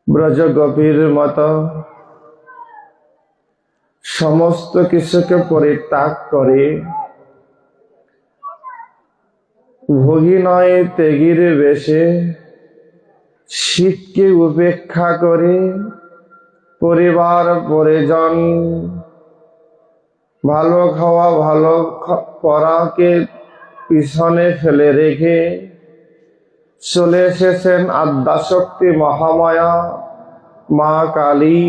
ব্রজ গোপীর মতো সমস্ত কিছুকে পরিত্যাগ করে ভোগী নয় ত্যাগীর বেশে শীতকে উপেক্ষা করে পরিবার পরিজন ভালো খাওয়া ভালো পড়াকে পিছনে ফেলে রেখে চলে এসেছেন আদ্যাশক্তি মহামায়া মা কালী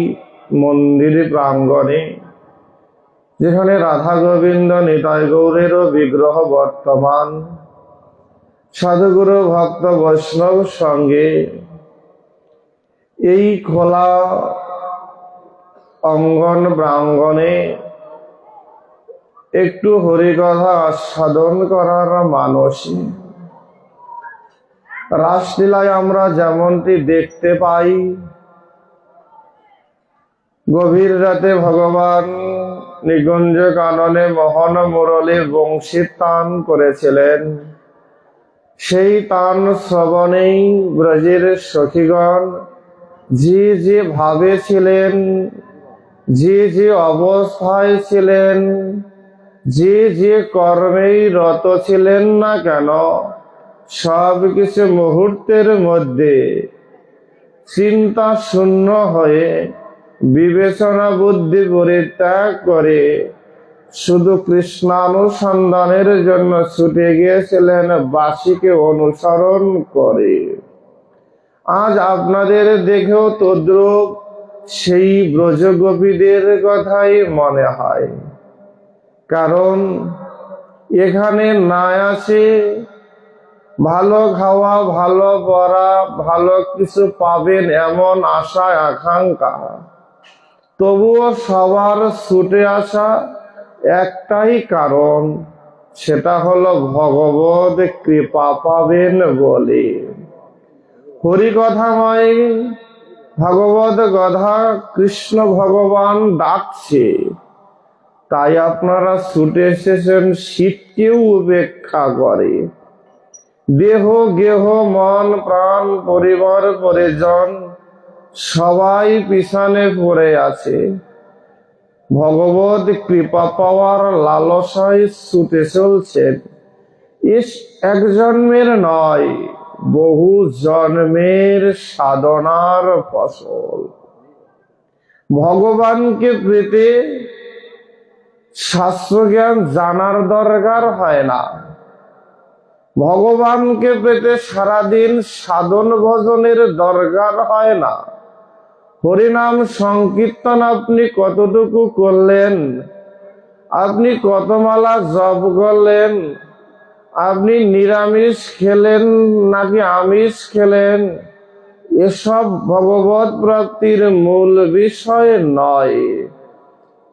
মন্দির প্রাঙ্গণে, যেখানে রাধা গোবিন্দ নিতাই গৌরেরও বিগ্রহ বর্তমান। সাধুগুরু ভক্ত বৈষ্ণব সঙ্গে এই খোলা অঙ্গন প্রাঙ্গণে একটু হরিকথা আস্বাদন করার মানসী। রাসলীলায় আমরা যেমনটি দেখতে পাই, গভীর রাতে ভগবান নিকুঞ্জ কাননে মোহন মুরলী বংশী তান করেছিলেন। সেই তান শ্রবণেই ব্রজের সখীগণ যে যে ভাবে ছিলেন, যে যে অবস্থায় ছিলেন, যে যে কর্মেই রত ছিলেন না কেন, সব কিছু মুহূর্তের মধ্যে চিন্তা শূন্য হয়ে বিবেচনা বুদ্ধি পরিত্যাগ করে শুধু কৃষ্ণানুসন্ধানের জন্য ছুটে গিয়েছিলেন বাসীকে অনুসরণ করে। আজ আপনাদের দেখেও তদ্রূপ সেই ব্রজগোপীদের কথাই মনে হয়, কারণ এখানে না আছে ভালো খাওয়া ভালো পড়া ভালো কিছু পাবেন এমন আশা আকাঙ্ক্ষা, তবুও সবার ছুটে আসা একটাই কারণ, সেটা হলো ভগবত কৃপা পাবেন বলে। হরিকথাময় ভগবত কথা কৃষ্ণ ভগবান ডাকছে, তাই আপনারা ছুটে এসেছেন শীতকেও উপেক্ষা করে। দেহ গেহ মন প্রাণ পরিবার পরিজন সবাই পিছনে পড়ে আছে, ভগবত কৃপা পাওয়ার লালসায় ছুটে চলছেন। এক জন্মের নয়, বহু জন্মের সাধনার ফসল। ভগবানকে পেতে শাস্ত্রজ্ঞান জানার দরকার হয় না, ভগবানকে পেতে সারাদিন সাধন ভজনের দরকার হয় না। হরিনাম সংকীর্তন আপনি কতটুকু করলেন, আপনি কত মালা জপ করলেন, আপনি নিরামিষ খেলেন নাকি আমিষ খেলেন, এসব ভগবত প্রাপ্তির মূল বিষয় নয়।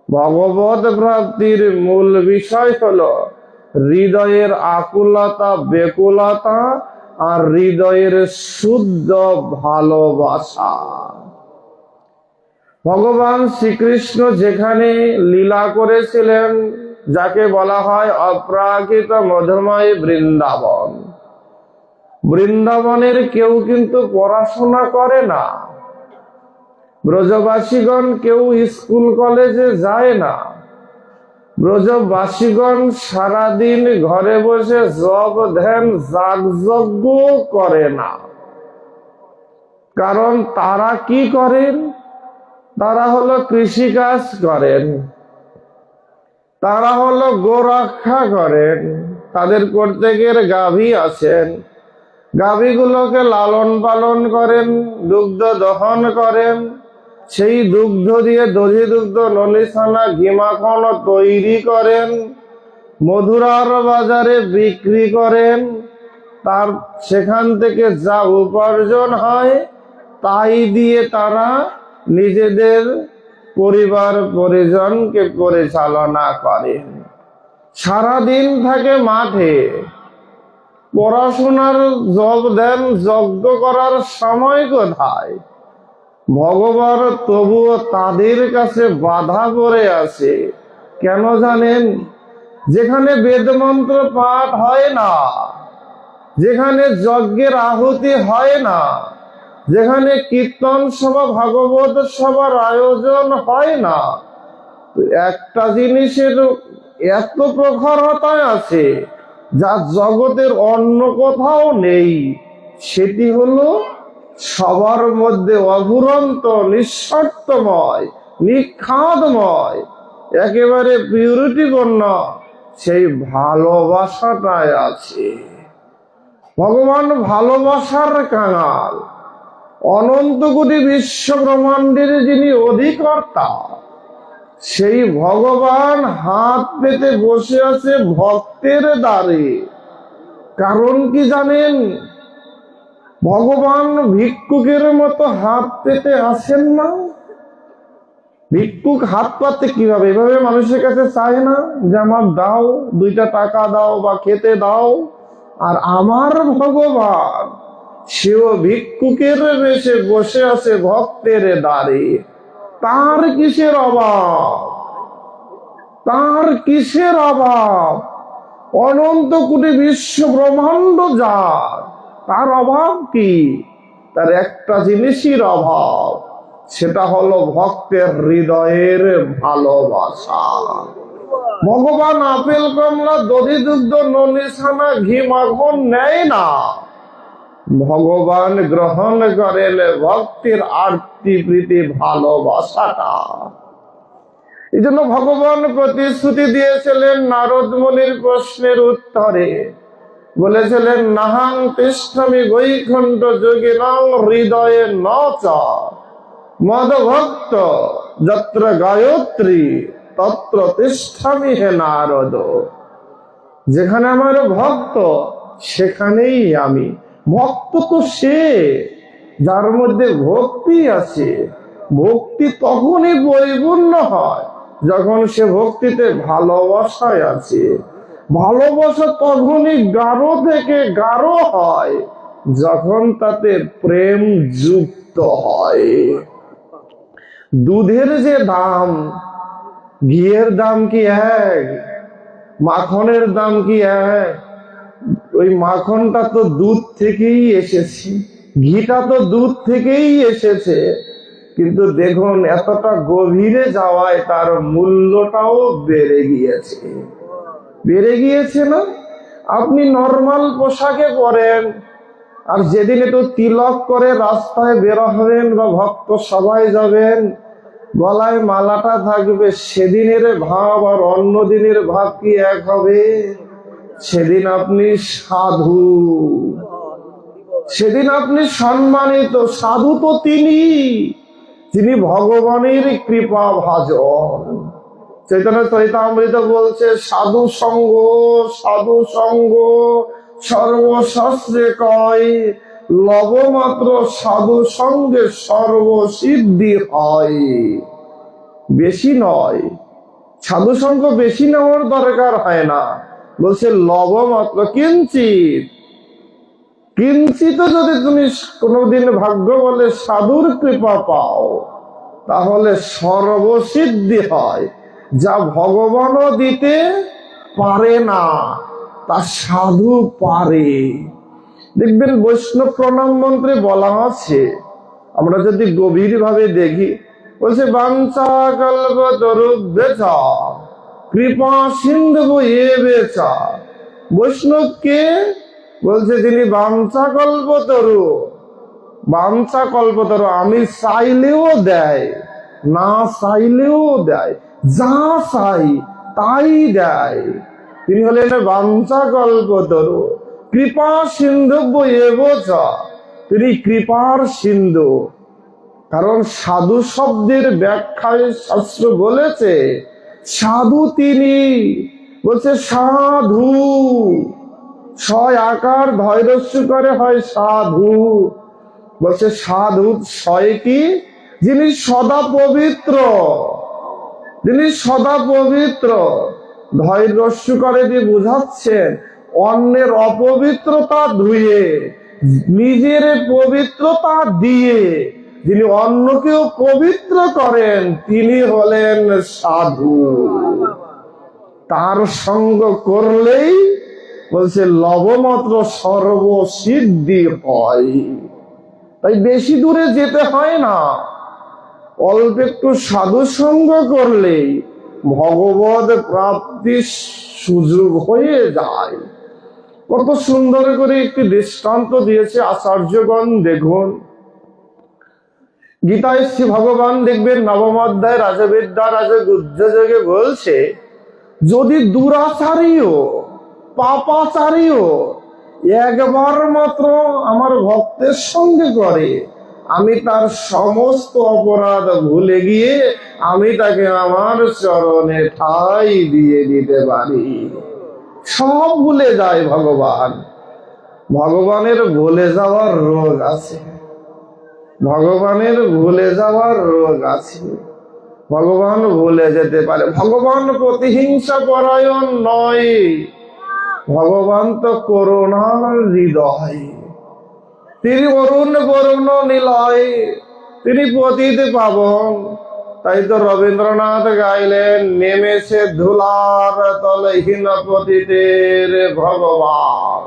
ভগবত প্রাপ্তির মূল বিষয় হলো হৃদয়ের আকুলতা বেকুলতা আর হৃদয়ের শুদ্ধ ভালোবাসা। ভগবান শ্রীকৃষ্ণ যেখানে লীলা করেছিলেন, যাকে বলা হয় অপ্রাকৃত মধুময় বৃন্দাবন, বৃন্দাবনের কেউ কিন্তু পড়াশোনা করে না, ব্রজবাসীগণ কেউ স্কুল কলেজে যায় না, ব্রজবাসীগণ সারাদিন ঘরে বসে জপ ধ্যান যাগযজ্ঞ করে না। কারণ তারা কি করেন? তারা হলো কৃষিকাজ করেন, তারা হলো গোরক্ষা করেন, তাদের প্রত্যেকের গাভী আছেন, গাভীগুলোকে লালন পালন করেন, দুগ্ধ দহন করেন, সেই দুগ্ধ দিয়ে দধি দুগ্ধ নলিছানা ঘি মাখন তৈরি করেন, মধুরার বাজারে বিক্রি করেন, তার সেখান থেকে যা উপার্জন হয় তাই দিয়ে তারা নিজেদের পরিবার পরিজনকে পরিচালনা করেন। সারাদিন থাকে মাঠে, পড়াশোনার জপ দেন যজ্ঞ করার সময় কোথায়? ভগবান তবুও তাদের কাছে বাধা পড়ে আছে। কেন জানেন? যেখানে বেদমন্ত্র পাঠ হয় না, যেখানে যজ্ঞের আহুতি হয় না, যেখানে কীর্তন সভা ভাগবত সভার আয়োজন হয় না, একটা জিনিসের এত প্রখরতা আছে যা জগতের অন্য কোথাও নেই, সেটি হলো সবার মধ্যে অফুরন্ত, নিঃস্বার্থময়, নিখাদময়, একেবারে পিউরিটিপূর্ণ সেই ভালোবাসাটাই আছে। ভগবান ভালোবাসার কাঙাল, অনন্ত কোটি বিশ্ব ব্রহ্মাণ্ডের যিনি অধিকর্তা, সেই ভগবান হাত পেতে বসে আছে ভক্তের দ্বারে। কারণ কি জানেন? ভগবান ভিক্ষুকের মতো হাত পেতে আসেন না। ভিক্ষুক হাত পাতে কিভাবে? এভাবে মানুষের কাছে চায় না যে আমার দাও, 2টা টাকা দাও বা খেতে দাও। আর আমার ভগবান, সেও ভিক্ষুকের বেশে বসে আছে ভক্তের দ্বারে। তার কিসের অভাব? তার কিসের অভাব? অনন্ত কোটি বিশ্ব ব্রহ্মাণ্ড যার, তার অভাব কি? তার একটা জিনিসের অভাব, সেটা হলো ভক্তের হৃদয়ের ভালোবাসা। ভগবান আপেল, কমলা, দধি, দুগ্ধ, ননি, ছানা, ঘি, মাখন নেয় না। ভগবান গ্রহণ করেন ভক্তির আরতি, প্রীতি, ভালোবাসাটা। এই জন্য ভগবান প্রতিশ্রুতি দিয়েছিলেন নারদ মুনির প্রশ্নের উত্তরে, বলেছিলেন নাহাং তিষ্ঠামি বৈকুণ্ঠ যোগিনাং হৃদয়ে নচ মদভক্ত যত্র গায়ত্রী তত্র তিষ্ঠামি হে নারদ। যেখানে আমার ভক্ত সেখানেই আমি। ভক্ত তো সে যার মধ্যে ভক্তি আছে। ভক্তি তখনই পরিপূর্ণ হয় যখন সে ভক্তিতে ভালোবাসায় আছে। ভালোবাসা তখনই গাঢ় থেকে গাঢ় হয় যখন তাতে প্রেম যুক্ত হয়। দুধের যে দাম, ঘিয়ের দাম কি এক? মাখনের দাম কি এক? ওই মাখনটা তো দুধ থেকেই এসেছে, ঘিটা তো দুধ থেকেই এসেছে, কিন্তু দেখুন এতটা গভীরে যাওয়ায় তার মূল্যটাও বেড়ে গিয়েছে। বেড়ে গিয়েছে না? আপনি নর্মাল পোশাকে পরেন, আর যেদিন একটু তিলক করে রাস্তায় বের হবেন বা ভক্ত সবাই যাবেন, গলায় মালাটা থাকবে, সেদিনের ভাব আর অন্য দিনের ভাব কি এক হবে? সেদিন আপনি সাধু, সেদিন আপনি সম্মানিত। সাধু তো তিনি, যিনি ভগবানের কৃপা ভাজন। চৈতন্য চরিতামৃত বলছে সাধু সঙ্গ, সাধু সঙ্গ সর্বশাস্ত্রে কয়, লবমাত্র সাধু সঙ্গে সর্বসিদ্ধি হয়। বেশি নয়, সাধু সঙ্গ বেশি নেওয়ার দরকার হয় না। বলছে লবমাত্র, কিঞ্চিত। কিঞ্চিত যদি তুমি কোনোদিন ভাগ্য বলে সাধুর কৃপা পাও, তাহলে সর্বসিদ্ধি হয়। যা ভগবানও দিতে পারে না, তা সাধু পারে। দেখবেন বৈষ্ণব প্রণাম মন্ত্রে বলা আছে, আমরা যদি গভীর ভাবে দেখি, বলছে বাঞ্ছা কল্পতরুভ্যশ্চ কৃপা সিন্ধু এবেচা। বৈষ্ণব কে? বলছে যিনি বাঞ্ছা কল্পতরু। বাঞ্ছা কল্পতরু, আমি চাইলেও দেয়, না চাইলেও দেয়, যা চাই তাই দেয়। তিনি হলেন বাঞ্ছা কল্পতরু। কৃপা সিন্ধু এবচ, তিনি কৃপার সিন্ধু। কারণ সাধু শব্দের ব্যাখ্যায় শাস্ত্র বলেছে সাধু তিনি। বলছে সাধু, ছয় আকার ধৈর্য করে হয় সাধু। বলছে সাধু ছয় কি? যিনি সদা পবিত্র, যিনি সদা পবিত্র। ধৈর্য করে দিয়ে বুঝাচ্ছেন অন্যের অপবিত্রতা ধুয়ে নিজের পবিত্রতা দিয়ে যিনি অন্যকেও পবিত্র করেন, তিনি হলেন সাধু। তার সঙ্গ করলেই বলছে লবমাত্র সর্বসিদ্ধি হয়। তাই বেশি দূরে যেতে হয় না, অল্প একটু সাধু সঙ্গ করলেই ভগবত প্রাপ্তির সুযোগ হয়ে যায়। কত সুন্দর করে একটি দৃষ্টান্ত দিয়েছে আচার্যগণ। দেখুন, গীতায় শ্রী ভগবান দেখবেন নবম অধ্যায় রাজবিদ্যা রাজগুহ্যযোগে বলছে, যদি দুরাচারীও পাপাচারীও একবার মাত্র আমার ভক্তের সঙ্গে করে, আমি তার সমস্ত অপরাধ ভুলে গিয়ে আমি তাকে আমার চরণে ঠাঁই দিয়ে দিতে পারি। সব ভুলে যায় ভগবান। ভগবানের ভুলে যাওয়ার রোগ আছে, ভগবানের ভুলে যাওয়ার রোগ আছে। ভগবান ভুলে যেতে পারে। ভগবান প্রতিহিংসা পরায়ণ নয়, ভগবান তো করুণার হৃদয়। তিনি অরুণ বরুণ নিলয়, তিনি পতিত পাবন। তাই তো রবীন্দ্রনাথ গাইলেন, নেমেছে ধুলার তলে হীন পতিতের ভগবান।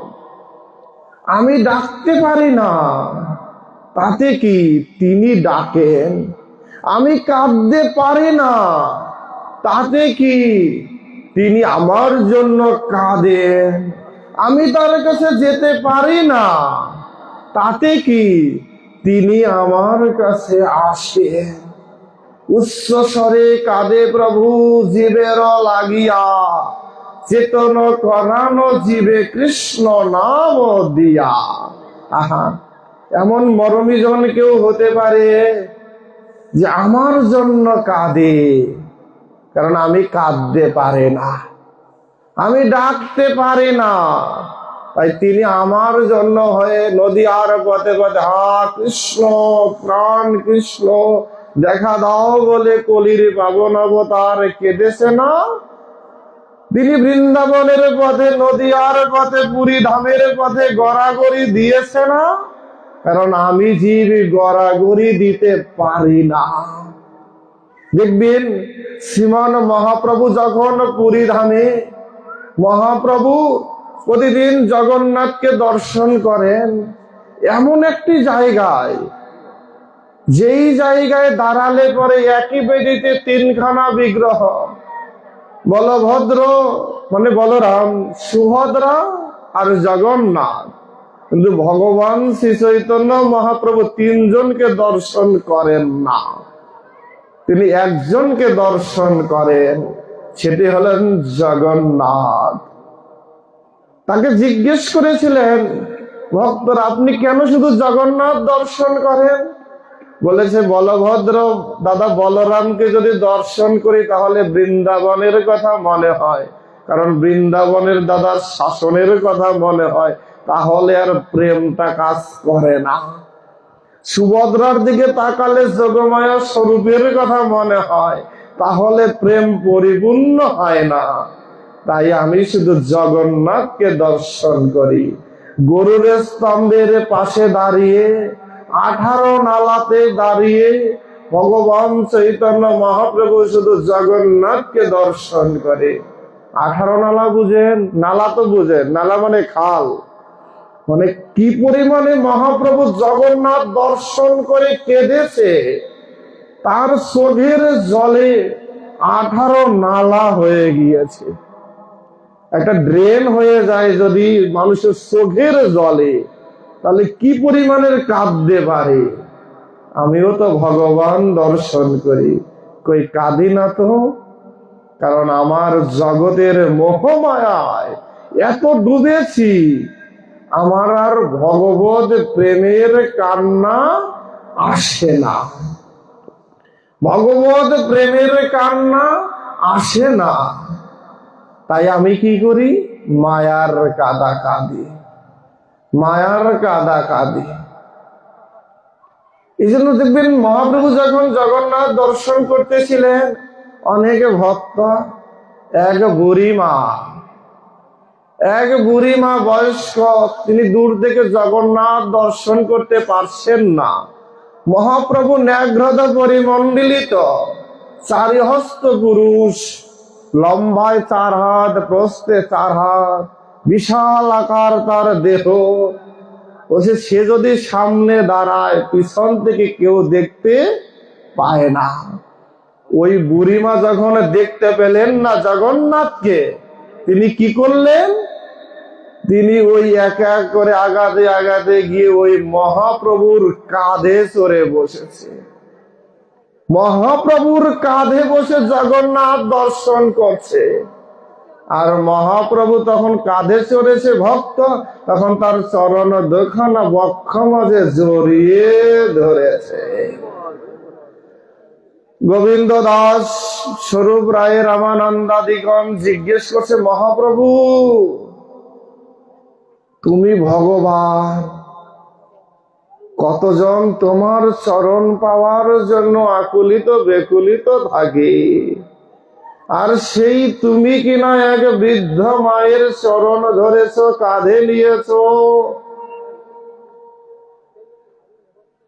আমি ডাকতে পারি না, তাতে কি, তিনি ডাকেন। আমি কাঁদতে পারি না, তাতে কি, তিনি আমার জন্য কাঁদেন। আমি তার কাছে যেতে পারি না, তাতে কি, তিনি আমার কাছে আসেন। উচ্চ স্বরে কাঁদে প্রভু জীবের লাগিয়া, চেতন করানো জীবে কৃষ্ণ নাম দিয়া। আহা, এমন মরমী জন কেউ হতে পারে যে আমার জন্য কাঁদে, কারণ আমি কাঁদতে পারি না, আমি ডাকতে পারি না। তাই তিনি আমার জন্য হয়ে নদীয়ার পথে পথে, হা কৃষ্ণ প্রাণ কৃষ্ণ দেখা দাও বলে কলির পাবন অবতার কেঁদেছে না? তিনি বৃন্দাবনের পথে, নদীয়ার পথে, পুরী ধামের পথে গড়াগড়ি দিয়েছে না? কারণ আমি জীব গড়াগড়ি দিতে পারি না। দেখবেন শ্রীমান মহাপ্রভু যখন পুরী ধামে, মহাপ্রভু প্রতিদিন জগন্নাথকে দর্শন করেন এমন একটি জায়গায়, যেই জায়গায় দাঁড়ালে পরে একই বেদিতে তিনখানা বিগ্রহ, বলভদ্র মানে বলরাম, সুভদ্রা আর জগন্নাথ, কিন্তু ভগবান শ্রী চৈতন্য মহাপ্রভু তিনজনকে দর্শন করেন না, তিনি একজনকে দর্শন করেন, সেটি হলেন জগন্নাথ। তাকে জিজ্ঞেস করেছিলেন ভক্তরা, আপনি কেন শুধু জগন্নাথ দর্শন করেন? বলেছে, বলভদ্র দাদা বলরামকে যদি দর্শন করি তাহলে বৃন্দাবনের কথা মনে হয়, কারণ বৃন্দাবনের দাদার শাসনের কথা মনে হয়, তাহলে আর প্রেমটা কাজ করে না। সুভদ্রার দিকে তাকালে যোগমায়া স্বরূপের কথা মনে হয়, তাহলে প্রেম পরিপূর্ণ হয় না। তাই আমি শুধু জগন্নাথকে দর্শন করি। গরুর স্তম্ভের পাশে দাঁড়িয়ে, 18 নালাতে দাঁড়িয়ে ভগবান চৈতন্য মহাপ্রভু শুধু জগন্নাথকে দর্শন করে। 18 নালা বুঝেন? নালা তো বুঝেন, নালা মানে খাল। মানে কি পরিমাণে মহাপ্রভু জগন্নাথ দর্শন করে কেঁদেছে, তার চোখের জলে 18 নালা হয়ে গিয়েছে। একটা ড্রেন হয়ে যায় যদি মানুষের চোখের জলে, তাহলে কি পরিমাণের কাঁদতে পারে। আমিও তো ভগবান দর্শন করি, কই কাঁদি না তো, কারণ আমার জগতের মোহমায়ায় এত ডুবেছি, আমার আর ভগবত প্রেমের কান্না আসে না, ভগবত প্রেমের কান্না আসে না। তাই আমি কি করি? মায়ার কাঁদা কাঁদি, মায়ার কাঁদা কাঁদি। এই জন্য দেখবেন মহাপ্রভু যখন জগন্নাথ দর্শন করতেছিলেন, অনেকে ভক্ত, এক বুড়ি মা বয়স্ক, তিনি দূর থেকে জগন্নাথ দর্শন করতে পারছেন না। মহাপ্রভু ন্যাঘ্রদ পরিমণ্ডলিত, চারিহস্ত পুরুষ, লম্বায় 4 হাত, প্রস্থে 4 হাত, বিশাল আকার তার দেহ, বলছে সে যদি সামনে দাঁড়ায় পিছন থেকে কেউ দেখতে পায় না। ওই বুড়িমা যখন দেখতে পেলেন না জগন্নাথকে, তিনি কি করলেন? তিনি ওই এক এক করে আগাতে আগাতে গিয়ে ওই মহাপ্রভুর কাঁধে চড়ে বসেছে। মহাপ্রভুর কাঁধে বসে জগন্নাথ দর্শন করছে। আর মহাপ্রভু তখন কাঁধে চড়েছে ভক্ত, তখন তার চরণ দুখানা বক্ষ মাঝে জড়িয়ে ধরেছে। গোবিন্দ দাস স্বরূপ রায় রামানন্দাদিগণ জিজ্ঞেস করছে, মহাপ্রভু তুমি ভগবান, কতজন তোমার চরণ পাওয়ার জন্য আকুলিত বেকুলিত থাকে, আর সেই তুমি কিনা এক বৃদ্ধ মায়ের চরণ ধরেছ, কাঁধে নিয়েছ।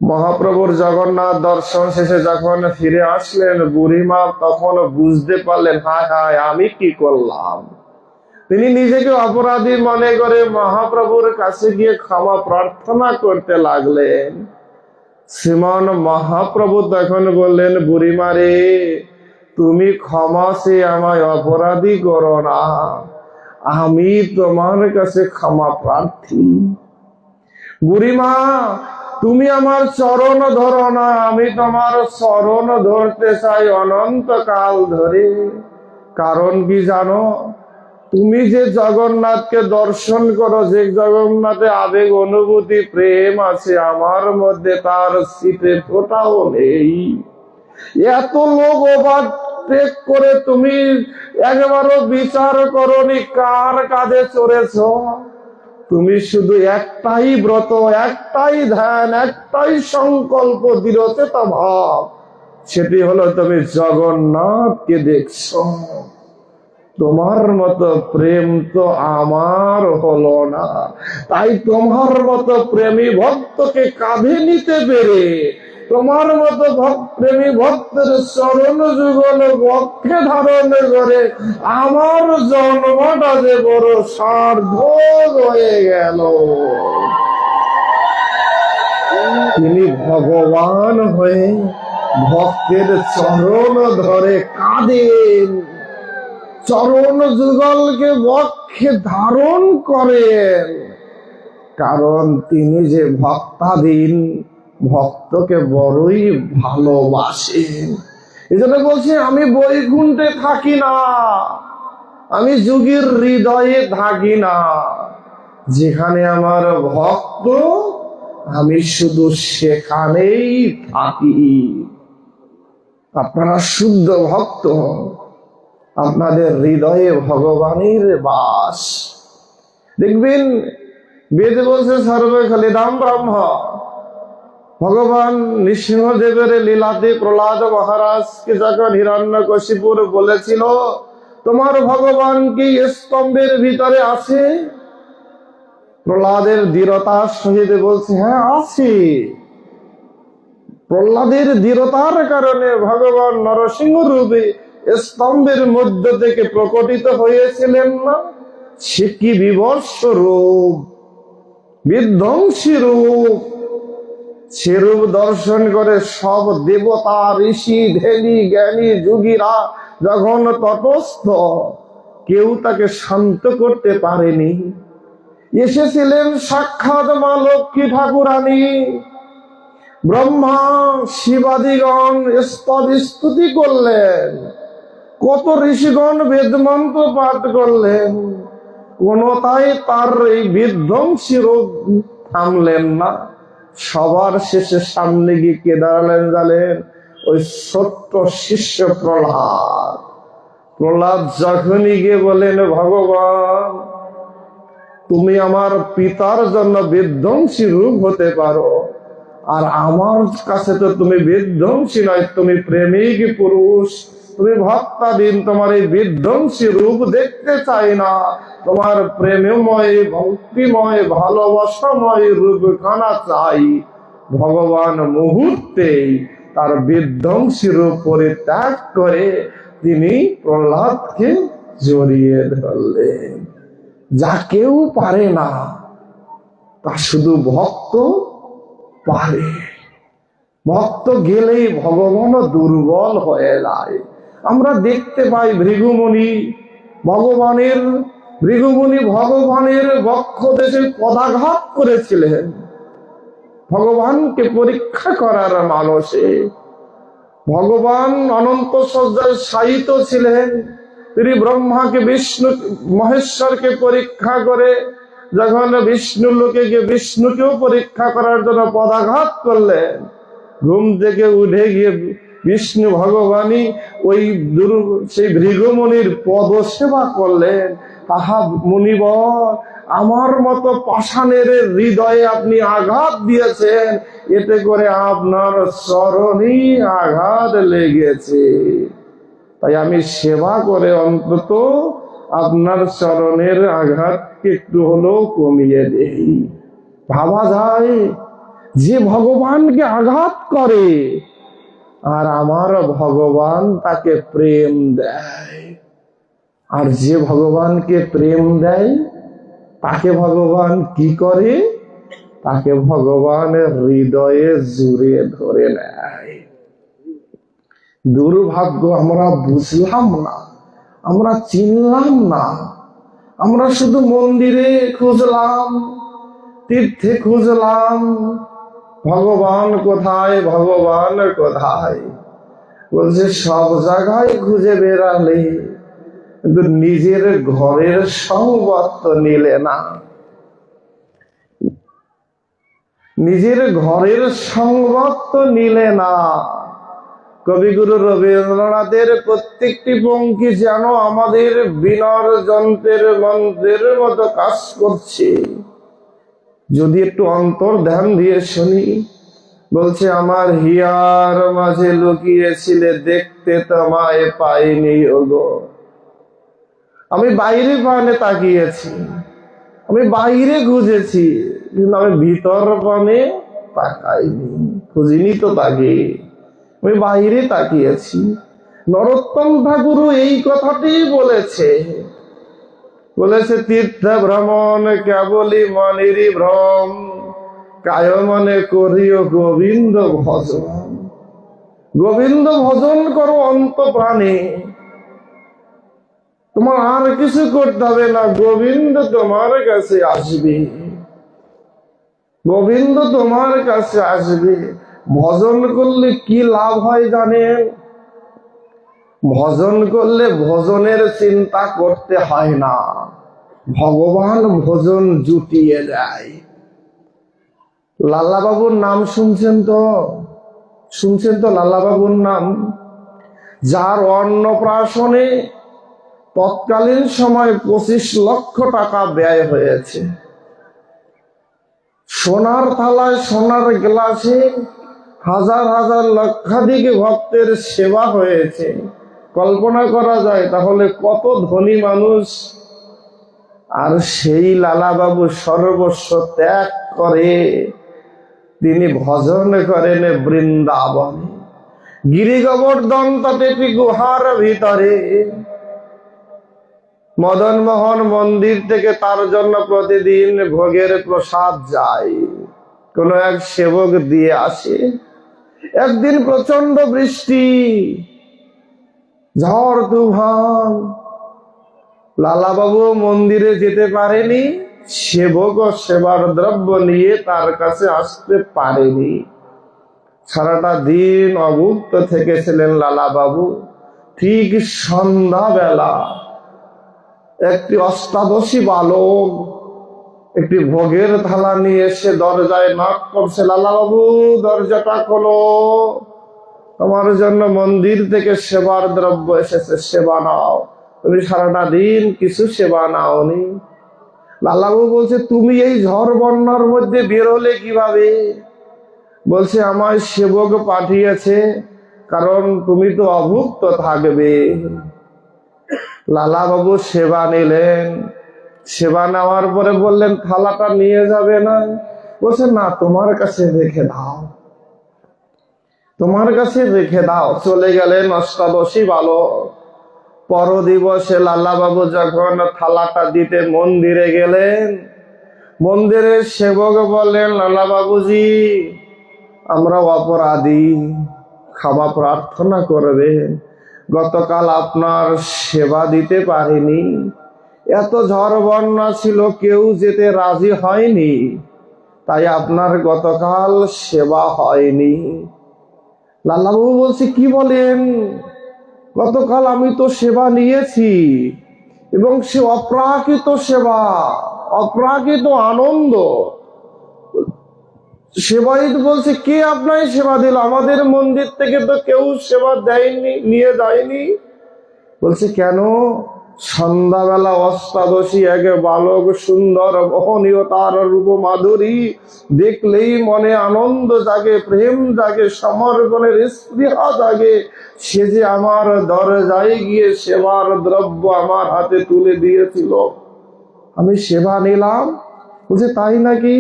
মহাপ্রভুর জগন্নাথ দর্শন শেষে যখন ফিরে আসলেন বুড়িমা তখন বুঝতে পারলেন, হায় হায় আমি কি করলাম। তিনি নিজেকে অপরাধী মনে করে মহাপ্রভুর কাছে গিয়ে ক্ষমা প্রার্থনা করতে লাগলেন। শ্রীমান মহাপ্রভু তখন বললেন, বুড়িমা রে, তুমি ক্ষমা সে আমায় অপরাধী করো না, আমি তোমার কাছে ক্ষমা প্রার্থী। বুড়িমা তুমি আমার চরণ ধরো না, আমি তোমার চরণ ধরতে চাই অনন্তকাল ধরে। কারণ কি জানো? তুমি যে জগন্নাথকে দর্শন করো, যে জগন্নাথে আবেগ অনুভূতি প্রেম আছে, আমার মধ্যে তার সিটে ফোটাও নেই। এত লোক ওভারটেক করে তুমি একবারও বিচার করনি কার কাঁধে চড়েছ। তুমি শুধু একটাই ব্রত, একটাই ধ্যান, একটাই সংকল্প, দৃঢ়তা ভাব, সেটি হলো তুমি জগন্নাথকে দেখছো। তোমার মতো প্রেম তো আমার হলো না, তাই তোমার মতো প্রেমী ভক্তকে কাঁধে নিতে পেরে, তোমার মতো প্রেমী ভক্তের চরণ যুগল বক্ষে ধারণ করে আমার জন্মটা যে বড় সার্থক হয়ে গেল। তিনি ভগবান হয়ে ভক্তের চরণ ধরে কাঁদেন, চরণ যুগলকে বক্ষে ধারণ করেন, কারণ তিনি যে ভক্তাধীন, ভক্তকে বড়ই ভালোবাসেন। এই জন্য বলছি, আমি বৈকুণ্ঠে থাকি না, আমি যুগের হৃদয়ে থাকি না। যেখানে আমার ভক্ত আমি শুধু সেখানেই থাকি। আপনারা শুদ্ধ ভক্ত, আপনাদের হৃদয়ে ভগবানের বাস। দেখবেন বেদ বলছে সর্বে খালিদাম ব্রহ্ম। ভগবান নৃসিংহদেবের লীলাতে প্রহ্লাদ মহারাজকে যখন হিরণ্যকশিপুর বলেছিল, তোমার ভগবান কি স্তম্ভের ভিতরে আছে? প্রহ্লাদের দৃঢ়তার সহিত বলছে, হ্যাঁ আছে। প্রহ্লাদের দৃঢ়তার কারণে ভগবান নরসিংহ রূপে স্তম্ভের মধ্য থেকে প্রকটিত হয়েছিলেন না? সে কি বিভৎস রূপ, বিধ্বংসী রূপ। সে রূপ দর্শন করে সব দেবতা, ঋষি, ধ্যানী, জ্ঞানী, যোগীরা যখন তটস্থ, কেউ তাকে শান্ত করতে পারেনি। এসেছিলেন সাক্ষাৎ মা লক্ষ্মী ঠাকুরানী। ব্রহ্মা শিবাদিগণ স্তব স্তুতি করলেন, কত ঋষিগণ বেদমন্ত্র পাঠ করলেন, কোনটাই তার এই বিধ্বংসী রূপ থামলেন না। সবার শেষে সামনে গিয়ে কে দাঁড়ালেন জানেন? ওই ছোট্ট শিষ্য প্রহ্লাদ। প্রহ্লাদ যখনই গিয়ে বলেন, ভগবান তুমি আমার পিতার জন্য বিধ্বংসী রূপ হতে পারো, আর আমার কাছে তো তুমি বিধ্বংসী নয়, তুমি প্রেমিক পুরুষ, তুমি ভক্তাধীন, তোমার এই বিধ্বংসী রূপ দেখতে চাই না, তোমার প্রেমময়, ভক্তিময়, ভালোবাসাময় রূপ খানা চাই। ভগবান মুহূর্তেই তার বিধ্বংসী রূপ পরিত্যাগ করে তিনি প্রহ্লাদকে জড়িয়ে ধরলেন। যা কেউ পারে না তা শুধু ভক্ত পারে। ভক্ত গেলেই ভগবান দুর্বল হয়ে যায়। আমরা দেখতে পাই ভৃগুমুনি ভগবানের বক্ষ দেশে পদাঘাত করেছিলেন ভগবানকে পরীক্ষা করার মানসে। ভগবান অনন্ত সজ্জায় শায়িত ছিলেন, তিনি ব্রহ্মাকে মহেশ্বরকে পরীক্ষা করে যখন বিষ্ণুর লোকে গিয়ে বিষ্ণুকেও পরীক্ষা করার জন্য পদাঘাত করলেন, ঘুম থেকে উঠে গিয়ে বিষ্ণু ভগবানই সেই ভৃগুমুনির পদ সেবা করলেন। আহা মুনিবর, আমার মতো পাষাণের হৃদয়ে আপনি আঘাত দিয়েছেন, এতে করে আপনার চরণই আঘাত লেগেছে, তাই আমি সেবা করে অন্তত আপনার চরণের আঘাতকে একটু হলেও কমিয়ে দেই। ভাবা যায় যে ভগবানকে আঘাত করে আর আমার ভগবান তাকে প্রেম দেয়, আর যে ভগবানকে প্রেম দেয় তাকে ভগবান কি করে? তাকে ভগবানের হৃদয়ে জুড়ে ধরে নেয়। দুর্ভাগ্য, আমরা বুঝলাম না, আমরা চিনলাম না। আমরা শুধু মন্দিরে খুঁজলাম, তীর্থে খুঁজলাম, ভগবান কোথায়, ভগবান কোথায়। বলছে সব জায়গায় খুঁজে বেড়ালে কিন্তু নিজের ঘরের সংবাদ তো নিলে না। নিজের ঘরের সংবাদ তো নিলে না। কবিগুরু রবীন্দ্রনাথের প্রত্যেকটি পঙ্ক্তি যেন আমাদের বীণার যন্ত্রের মন্ত্রের মতো কাজ করছে, যদি একটু অন্তর ধ্যান দিয়ে শুনি। বলছে আমার হিয়ার মাঝে লুকিয়েছিলে, দেখতে তোমায় পাইনি ওগো। আমি বাইরে পানে তাকিয়েছি, আমি বাইরে খুঁজেছি, কিন্তু আমি ভিতর পানে তাকাইনি, খুঁজিনি তো তাকে, আমি বাইরে তাকিয়েছি। নরোত্তম ঠাকুর এই কথাটি বলেছে তীর্থ ভ্রমণ কেবলই মনেরই ভ্রম, কায় মনে করিও গোবিন্দ ভজন। গোবিন্দ ভজন করো অন্ত প্রাণে, তোমার আর কিছু করতে হবে না, গোবিন্দ তোমার কাছে আসবে, গোবিন্দ তোমার কাছে আসবে। ভজন করলে কি লাভ হয় জানেন? ভজন করলে ভজনের চিন্তা করতে হয় না, ভগবান ভজন জুটিয়ে দেয়। লালা বাবুর নাম শুনছেন তো লালা বাবুর নাম, যার অন্নপ্রাশনে তৎকালীন সময় 25 লক্ষ টাকা ব্যয় হয়েছে। সোনার থালায় সোনার গ্লাসে হাজার হাজার লক্ষাধিক ভক্তের সেবা হয়েছে। কল্পনা করা যায় তাহলে কত ধনী মানুষ। আর সেই লালাবাবু সর্বস্ব ত্যাগ করে তিনি ভজন করেন বৃন্দাবনে, গিরি গোবর্ধন তটেপি গুহার ভিতরে। মদন মোহন মন্দির থেকে তার জন্য প্রতিদিন ভোগের প্রসাদ যায়, কোন এক সেবক দিয়ে আসে। একদিন প্রচন্ড বৃষ্টি, ঝড় তুফান, লালাবাবু মন্দিরে যেতে পারেনি, সেবক ও সেবার দ্রব্য নিয়ে তার কাছে আসতে পারেনি। সারাটা দিন অভুক্ত থেকেছিলেন লালাবাবু। ঠিক সন্ধ্যাবেলা একটি অষ্টাদশী বালক একটি ভোগের থালা নিয়ে এসে দরজায় নক করছে, লালাবাবু দরজাটা খোলো, তোমার জন্য মন্দির থেকে সেবার দ্রব্য এসেছে, সেবা নাও। তুমি সারাটা দিন কিছু সেবা নাওনি। লালাবাবু বলছে তুমি এই ঝড় বন্যার মধ্যে বের হলে কিভাবে? বলছে আমায় সেবক পাঠিয়েছে, কারণ তুমি তো অভুক্ত থাকবে। লালাবাবু সেবা নিলেন, সেবা নেওয়ার পরে বললেন থালাটা নিয়ে যাবে না? বলছে না, তোমার কাছে রেখে দাও, তোমার কাছে রেখে দাও। চলে গেলেন অষ্টাদশী বালক। পর দিবসে লালাবাবু যখন থালাটা দিতে মন্দিরে গেলেন, মন্দিরের সেবক বললেন, লালা বাবুজি, আমরা অপরাধী, ক্ষমা প্রার্থনা করবেন, গতকাল আপনার সেবা দিতে পারিনি, এত ঝড় বন্যা ছিল, কেউ যেতে রাজি হয়নি, তাই আপনার গতকাল সেবা হয়নি। লাল্লাবাবু বলছে, কি বলেন? গতকাল আমি তো সেবা নিয়েছি, এবং সে অপ্রাকৃত সেবা, অপ্রাকৃত আনন্দ। সেবায়িত বলছে, কে আপনার সেবা দিল? আমাদের মন্দির থেকে তো কেউ সেবা দেয়নি, নিয়ে যায়নি। বলছে, কেন? সন্ধ্যাবেলা অষ্টাদশী এক বালক, সুন্দর মোহনীয়, তার রূপ মাধুরী দেখলেই মনে আনন্দ জাগে, প্রেম জাগে, সমর্পণের স্পৃহা জাগে। সে যে আমার দরজায় গিয়ে সেবার দ্রব্য আমার হাতে তুলে দিয়েছিল, আমি সেবা নিলাম। বলছে, তাই নাকি?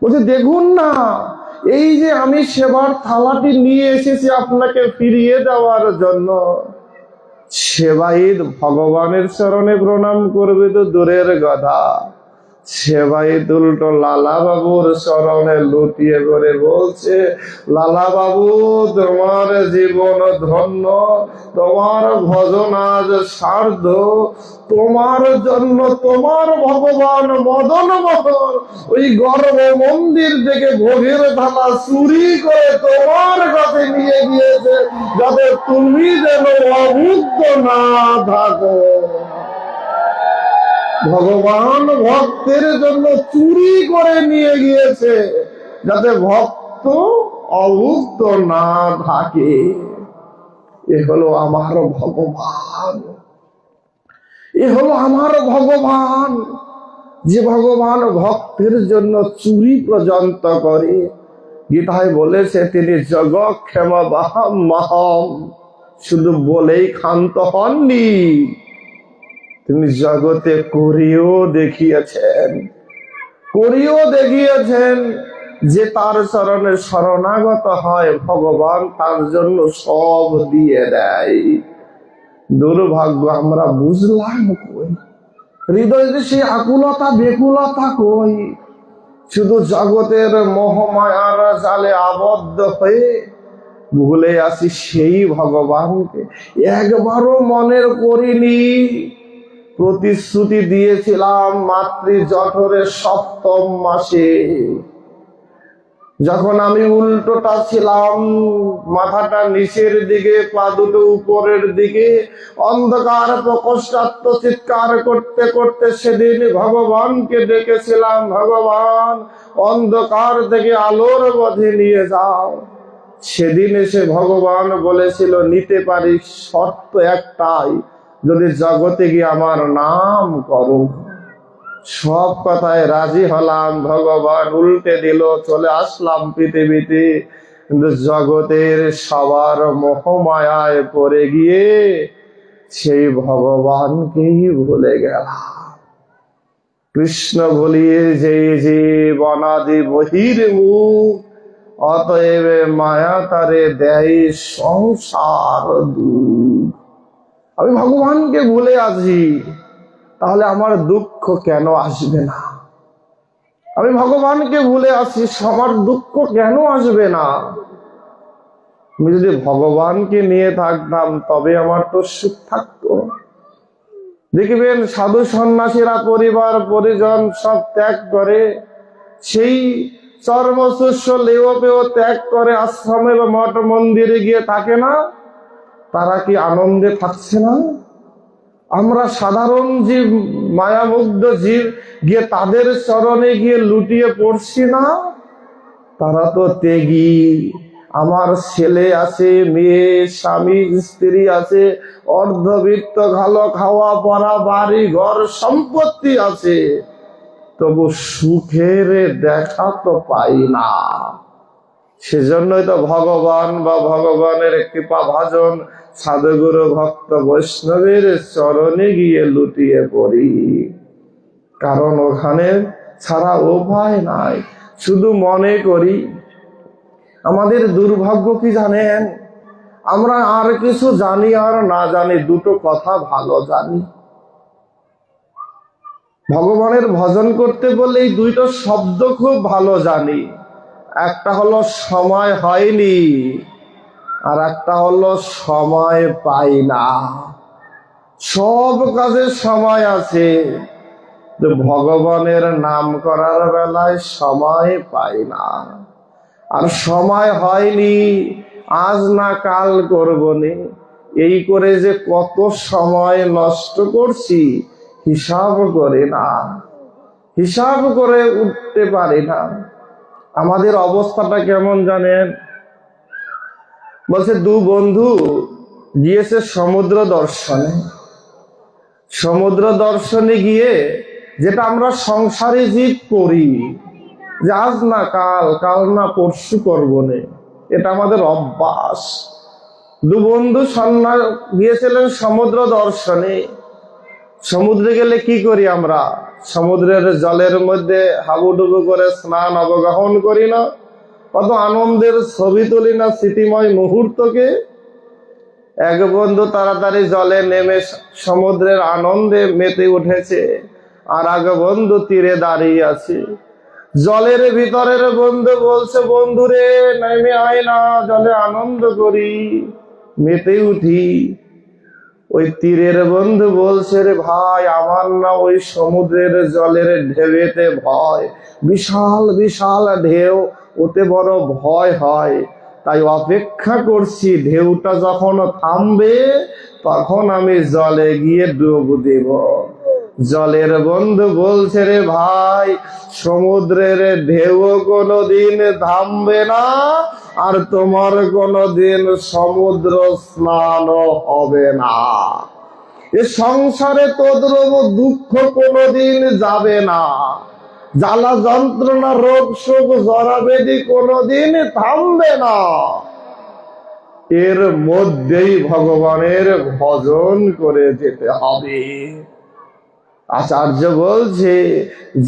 বলছে, দেখুন না, এই যে আমি সেবার থালাটি নিয়ে এসেছি আপনাকে ফিরিয়ে দেওয়ার জন্য। সেবায়িত ভগবানের চরণে প্রণাম করবে তো দূরের কথা, সেবায়িত উল্টো লালা বাবুর চরণে লুটিয়ে করে বলছে, লালা বাবু, তোমার জীবন ধন্য, তোমার ভজন আজ সার্ধ, তোমার জন্য তোমার ভগবান মদন মোহন ওই গর্ভ মন্দির থেকে ভোগের থালা চুরি করে তোমার কাছে নিয়ে গিয়েছে, যাতে তুমি যেন অবুদ্ধ না থাকো। ভগবান ভক্তের জন্য চুরি করে নিয়ে গিয়েছে, যাতে ভক্ত অভুক্ত না থাকে। এ হলো আমার ভগবান, এ হলো আমার ভগবান, যে ভগবান ভক্তের জন্য চুরি পর্যন্ত করে। গীতায় বলেছে, তিনি জগৎক্ষেম বাহাম মাহম, শুধু বলেই ক্ষান্ত হননি, তিনি জগতে করিও দেখিয়েছেন, করিও দেখিয়েছেন। যে তার চরণে শরণাগত হয়, ভগবান তার জন্য সব দিয়ে দেয়। দুর্ভাগ্য, আমরা বুঝলাম কই? হৃদয়ে সেই আকুলতা বেকুলতা কই? শুধু জগতের মোহমায়ার জালে আবদ্ধ হয়ে ভুলে আসি সেই ভগবানকে। একবারও মনের করিনি। প্রতিশ্রুতি দিয়েছিলাম মাতৃ জঠরের সপ্তম মাসে, যখন আমি উল্টোটা ছিলাম, মাথাটা নিচের দিকে, পা দুটো উপরের দিকে, অন্ধকার প্রকোষ্ঠাত্ম চিৎকার করতে করতে সেদিন ভগবানকে ডেকেছিলাম, ভগবান অন্ধকার থেকে আলোর পথে নিয়ে যাও। সেদিন এসে ভগবান বলেছিল, নিতে পারি, শর্ত একটাই, যদি জগতে গিয়ে আমার নাম করো। সব কথায় রাজি হলাম, ভগবান উল্টে দিল, চলে আসলাম পৃথিবীতে। কিন্তু জগতের সবার মোহমায়ায় পড়ে গিয়ে সেই ভগবানকেই ভুলে গেলাম। কৃষ্ণ ভুলিয়ে যে জীবনাদি বহির্মুখ, অতএব মায়া তারে দেয় সংসার দুঃখ। আমি ভগবানকে ভুলে আছি, তাহলে আমার দুঃখ কেন আসবে না? আমি ভগবানকে ভুলে আছি, আমার দুঃখ কেন আসবে না? আমি যদি ভগবানকে নিয়ে থাকতাম, তবে আমার তো সুখ থাকতো। দেখবেন সাধু সন্ন্যাসীরা পরিবার পরিজন সব ত্যাগ করে, সেই চর্মশুষ্য লেও পেও ত্যাগ করে আশ্রমে বা মঠ মন্দিরে গিয়ে থাকে না? তারা কি আনন্দে থাকছে না? আমরা সাধারণ জীব, মায়ামুগ্ধ জীব, গিয়ে তাদের চরণে গিয়ে লুটিয়ে পড়ছি না? তারা তো ত্যাগী। আমার ছেলে আছে, মেয়ে, স্বামী, স্ত্রী আছে, অর্ধবিত্ত, ভালো খাওয়া পরা, বাড়ি ঘর সম্পত্তি আছে, তবু সুখের দেখা তো পাই না। সেজন্যই তো ভগবান বা ভগবানের কৃপা ভাজন সাধুগুরু ভক্ত বৈষ্ণবের চরণে গিয়ে লুটিয়ে পড়ি, কারণ ওখানে ছাড়া উপায় নাই। শুধু মনে করি, আমাদের দুর্ভাগ্য কি জানেন? আমরা আর কিছু জানি আর না জানি, দুটো কথা ভালো জানি। ভগবানের ভজন করতে বললে এই দুইটা শব্দ খুব ভালো জানি। একটা হলো সময় হয়নি, আর একটা হলো সময় পাই না। সব কাজে সময় আছে, তো ভগবানের নাম করার বেলায় সময় পাই না। আর সময় হয়নি, আজ না কাল করবনে, এই করে যে কত সময় নষ্ট করছি হিসাব করে না, হিসাব করে উঠতে পারি না। আমাদের অবস্থাটা কেমন জানেন? বলছে দু বন্ধু গিয়েছে সমুদ্র দর্শনে। সমুদ্র দর্শনে গিয়ে যেটা আমরা সংসারে জীব করি, যে আজ না কাল, কাল না পরশু করবনে, এটা আমাদের অভ্যাস। দু বন্ধু গিয়েছিলেন সমুদ্র দর্শনে। সমুদ্রে গেলে কি করি আমরা? সমুদ্রের জলের মধ্যে হাবুডুবু করে স্নান অবগাহন করি না? কত আনন্দের ছবি তুলি না স্মৃতিময় মুহূর্তকে? এক বন্ধু তাড়াতাড়ি জলে নেমে সমুদ্রের আনন্দে মেতে উঠেছে, আর এক বন্ধু তীরে দাঁড়িয়ে আছে। জলের ভিতরের বন্ধু বলছে, বন্ধুরে নেমে আয় না, জলে আনন্দ করি, মেতে উঠি। ওই তীরের বন্ধু বলছে, রে ভাই, আমার না ওই সমুদ্রের জলের ঢেউতে ভয়, বিশাল বিশাল ঢেউ, ওতে বড় ভয় হয়, তাই অপেক্ষা করছি ঢেউটা যখন থামবে তখন আমি জলে গিয়ে ডুব দেব। জলের বন্ধু বলছে, রে ভাই, সমুদ্রের ঢেউ কোনোদিন থামবে না, আর তোমার কোনোদিন সমুদ্র স্নান হবে না। এ সংসারে তোদ্রব দুঃখ কোনোদিন যাবে না, জ্বালা যন্ত্রণা রোগ শোক জরাবেদি কোনোদিন থামবে না। এর মধ্যেই ভগবানের ভজন করে যেতে হবে। আচার্য বলছে,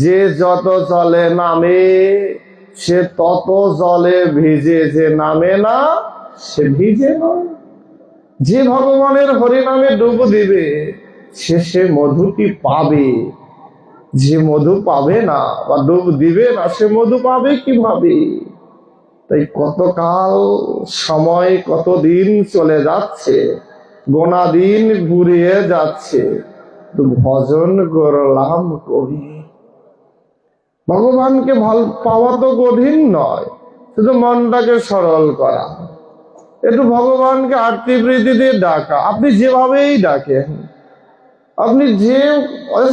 যে যত জলে নামে সে তত জলে ভিজে, যে নামে না সে ভিজে না। যে ভগবানের হরিনামে ডুব দিবে সে মধুটি পাবে। যে মধু পাবে না বা ডুব দিবে না, সে মধু পাবে কিভাবে? তাই কতকাল সময়, কতদিন চলে যাচ্ছে, গোনা দিন ঘুরিয়ে যাচ্ছে, তো ভজন করলাম করি। ভগবানকে ভাল পাওয়া তো কঠিন নয়, শুধু মনটাকে সরল করা, একটু ভগবানকে আরতি প্রীতি দিয়ে ডাকা। আপনি যেভাবেই ডাকেন, আপনি যে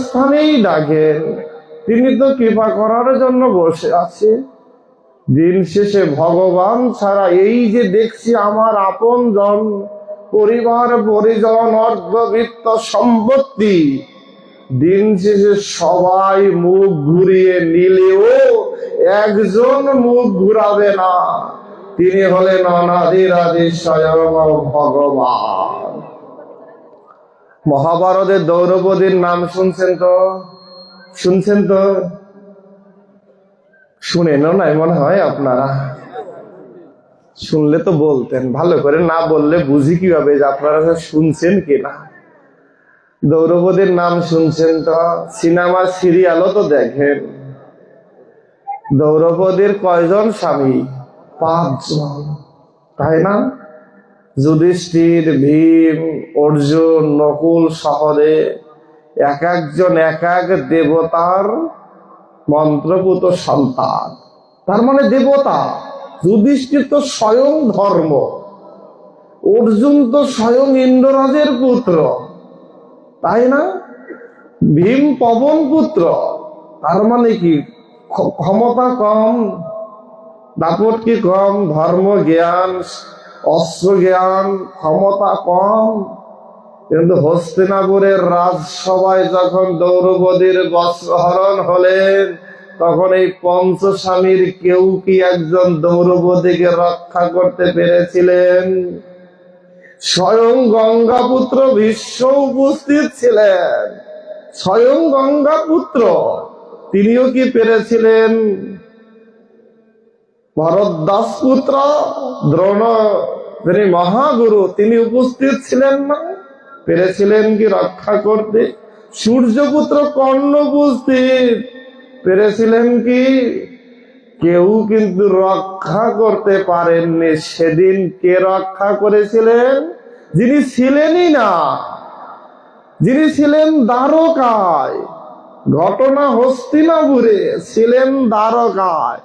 স্থানেই ডাকেন, তিনি তো কৃপা করার জন্য বসে আছে। দিন শেষে ভগবান ছাড়া এই যে দেখছি আমার আপন জন, পরিবার পরিজন, অর্ধবিত্ত সম্পত্তি, দিন শেষে সবাই মুখ ঘুরিয়ে নিলেও একজন মুখ ঘুরাবে না, তিনি হলেন অনাদিরাদি স্বয়ং ভগবান। মহাভারতের দ্রৌপদীর নাম শুনছেন তো? শুনছেন তো? শুনেনও নাই মনে হয় আপনারা। শুনলে তো বলতেন, ভালো করে না বললে বুঝি কিভাবে যে আপনারা শুনছেন কিনা। দ্রৌপদীর নাম শুনছেন তো? সিনেমা সিরিয়ালও তো দেখেন। দ্রৌপদীর কয়জন স্বামী? 5 জন, তাই না? যুধিষ্ঠির, ভীম, অর্জুন, নকুল সহদে এক একজন এক এক দেবতার মন্ত্রপুত সন্তান। তার মানে দেবতা। যুধিষ্ঠির তো স্বয়ং ধর্ম, অর্জুন তো স্বয়ং ইন্দ্ররাজের পুত্র, তাই না? ভীম পবন পুত্র। তার মানে কি ক্ষমতা কম, দাপট কি কম? ধর্ম জ্ঞান, অস্ত্র জ্ঞান, ক্ষমতা কম। কিন্তু হস্তিনাপুরের রাজসভায় যখন দ্রৌপদীর বস্ত্রহরণ হলেন, তখন এই পঞ্চস্বামীর কেউ কি একজন দ্রৌপদীকে রক্ষা করতে পেরেছিলেন? স্বয়ং গঙ্গাপুত্র ভীষ্ম উপস্থিত ছিলেন, স্বয়ং গঙ্গাপুত্র, তিনিও কি পেরেছিলেন? ভরদ্বাজ পুত্র দ্রোণ, যিনি মহাগুরু, তিনি উপস্থিত ছিলেন না? পেরেছিলেন কি রক্ষা করতে? সূর্যপুত্র কর্ণ বুঝতে পেরেছিলেন কি? কেউ কিন্তু রক্ষা করতে পারেননি। সেদিন কে রক্ষা করেছিলেন? যিনি ছিলেনই না, যিনি ছিলেন দ্বারকায়। ঘটনা হস্তিনাপুরে, ছিলেন দ্বারকায়।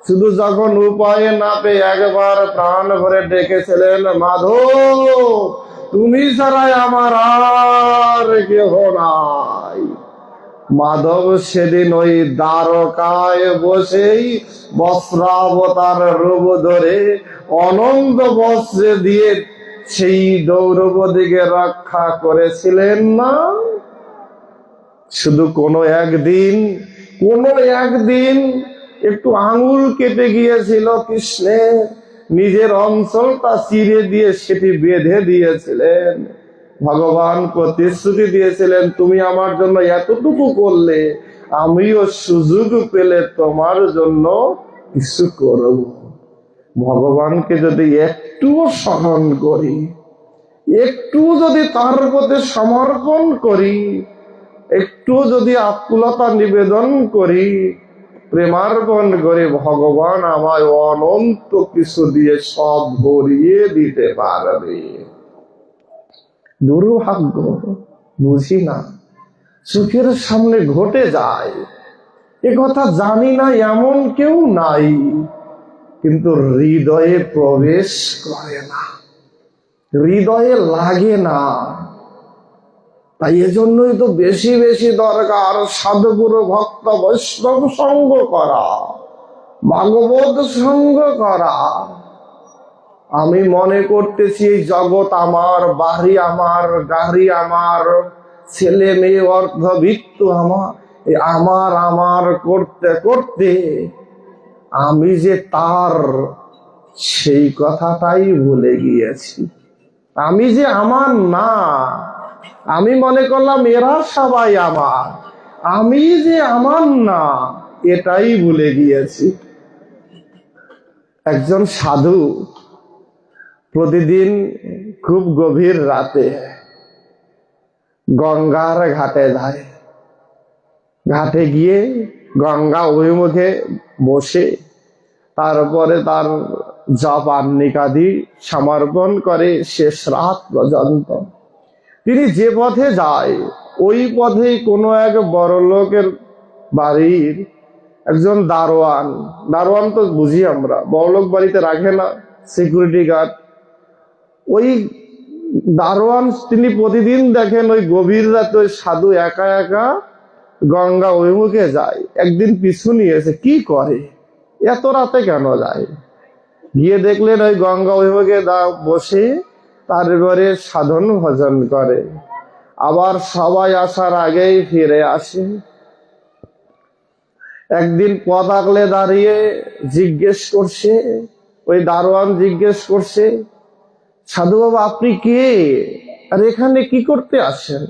শুধু যখন উপায় না পেয়ে একবার প্রাণ ভরে ডেকেছিলেন, মাধব তুমি ছাড়াই আমার আর কেহ নাই। মাধব সেদিন ওই দ্বারকায় বসেই বস্ত্রাবতার রূপ ধরে অনন্ত বস্ত্রে দিয়ে সেই দ্রৌপদীকে রক্ষা করেছিলেন না? শুধু কোনো একদিন একটু আঙুল কেটে গিয়েছিল কৃষ্ণের, নিজের অঞ্চলটা চিরে দিয়ে সেটি বেঁধে দিয়েছিলেন। ভগবান প্রতিশ্রুতি দিয়েছিলেন, তুমি আমার জন্য এতটুকু করলে, আমিও সুযোগ পেলে তোমার জন্য কিছু করব। ভগবানকে যদি একটুও স্মরণ করি, একটু যদি তার প্রতি সমর্পণ করি, একটু যদি আকুলতা নিবেদন করি, প্রেমার্পণ করে, ভগবান আমায় অনন্ত কিছু দিয়ে সব ভরিয়ে দিতে পারবে। দুর্ভাগ্য, বুঝি না, চোখের সামনে ঘটে যায়, এ কথা জানি না এমন কেউ নাই, কিন্তু হৃদয়ে প্রবেশ করে না, হৃদয়ে লাগে না। তাই এজন্যই তো বেশি বেশি দরকার সাধুগুরু ভক্ত বৈষ্ণব সঙ্গ করা, ভাগবত সঙ্গ করা। আমি মনে করতেছি এই জগৎ আমার, বাড়ি আমার, গাড়ি আমার, ছেলে মেয়ে অর্ধবিত্ত আমার, এই আমার আমার করতে করতে আমি যে তার, সেই কথাটাই ভুলে গিয়েছি। আমি যে আমার না, আমি মনে করলাম এরা সবাই আমার, আমি যে আমার না, এটাই ভুলে গিয়েছি। একজন সাধু প্রতিদিন খুব গভীর রাতে গঙ্গার ঘাটে যায়। ঘাটে গিয়ে গঙ্গা অভিমুখে বসে তারপরে তার জপ আহ্নিকাদি সমর্পণ করে শেষ রাত পর্যন্ত। তিনি যে পথে যায় ওই পথেই কোনো এক বড় লোকের বাড়ির একজন দারোয়ান, দারোয়ান তো বুঝি আমরা, বড়লোক বাড়িতে রাখে না, সিকিউরিটি গার্ড, ওই দারোয়ান তিনি প্রতিদিন দেখেন ওই গভীর রাতে ওই সাধু একা একা গঙ্গা অভিমুখে যায়। একদিন পিছু নিয়েছে, কি করে, এত রাতে কেন যায়? গিয়ে দেখলেন ওই গঙ্গা অভিমুখে বসে তারপরে সাধন ভজন করে, আবার সবাই আসার আগেই ফিরে আসে। একদিন পথ আগলে দাঁড়িয়ে জিজ্ঞেস করছে, ওই দারোয়ান জিজ্ঞেস করছে, সাধু বাবা আপনি কে, আর এখানে কি করতে আসেন?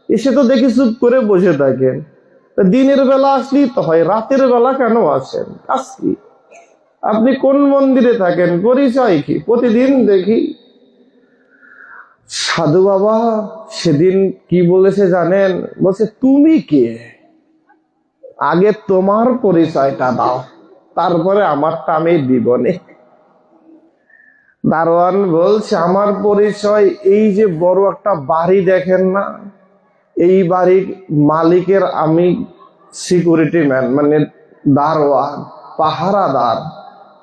এসে তো দেখি চুপ করে বসে থাকেন, দিনের বেলা আসলেই তো হয়, রাতের বেলা কেন আসেন, কাজ কি? আপনি কোন মন্দিরে থাকেন, পরিচয় কি? প্রতিদিন দেখি। সাধু বাবা সেদিন কি বলেছে জানেন? বলছে তুমি কে, আগে তোমার পরিচয়টা দাও, তারপরে আমারটা আমি দিবনে। দারোয়ান বলছে আমার পরিচয় এই যে বড় একটা বাড়ি দেখেন না, এই বাড়ির মালিকের আমি সিকিউরিটি ম্যান, মানে দারোয়ান, পাহারাদার,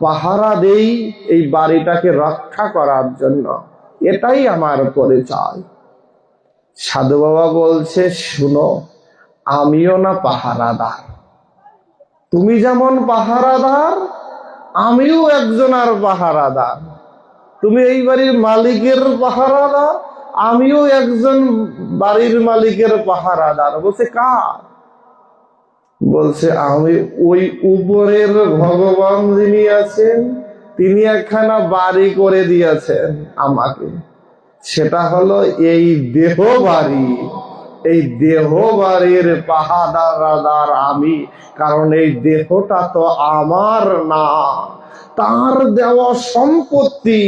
পাহারা দেই এই বাড়িটাকে রক্ষা করার জন্য, এটাই আমার পরিচয়। সাধু বাবা বলছে শুনো, আমিও না পাহারাদার, তুমি যেমন পাহারাদার আমিও একজন আর পাহারাদার। তুমি এই বাড়ির মালিকের পাহারাদার, আমিও একজন বাড়ির মালিকের পাহারাদার। বলছে কার? বলছে আমি ওই উপরের ভগবান যিনি আছেন তিনি একখানা বাড়ি করে দিয়েছেন আমাকে, সেটা হলো এই দেহ বাড়ি। এই দেহ বাড়ির পাহারাদার আমি, কারণ এই দেহটা তো আমার না, তার দেওয়া সম্পত্তি,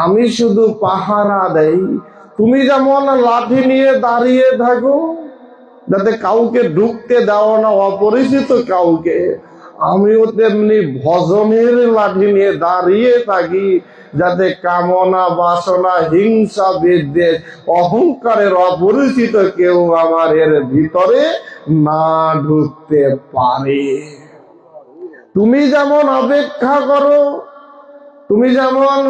আমি শুধু পাহারা দেই। তুমি যেমন লাঠি নিয়ে দাঁড়িয়ে থাকো, যাতে কাউকে ঢুকতে দাও না, অপরিচিত কাউকে। আমিও তেমনি ভজনের লাঠি নিয়ে দাঁড়িয়ে থাকি, যাতে কামনা, বাসনা, হিংসা, বিদ্বেষ, অহংকারের অপরিচিত কেউ আমার এর ভিতরে না ঢুকতে পারে। তুমি যেমন অপেক্ষা করো, তুমি যেমন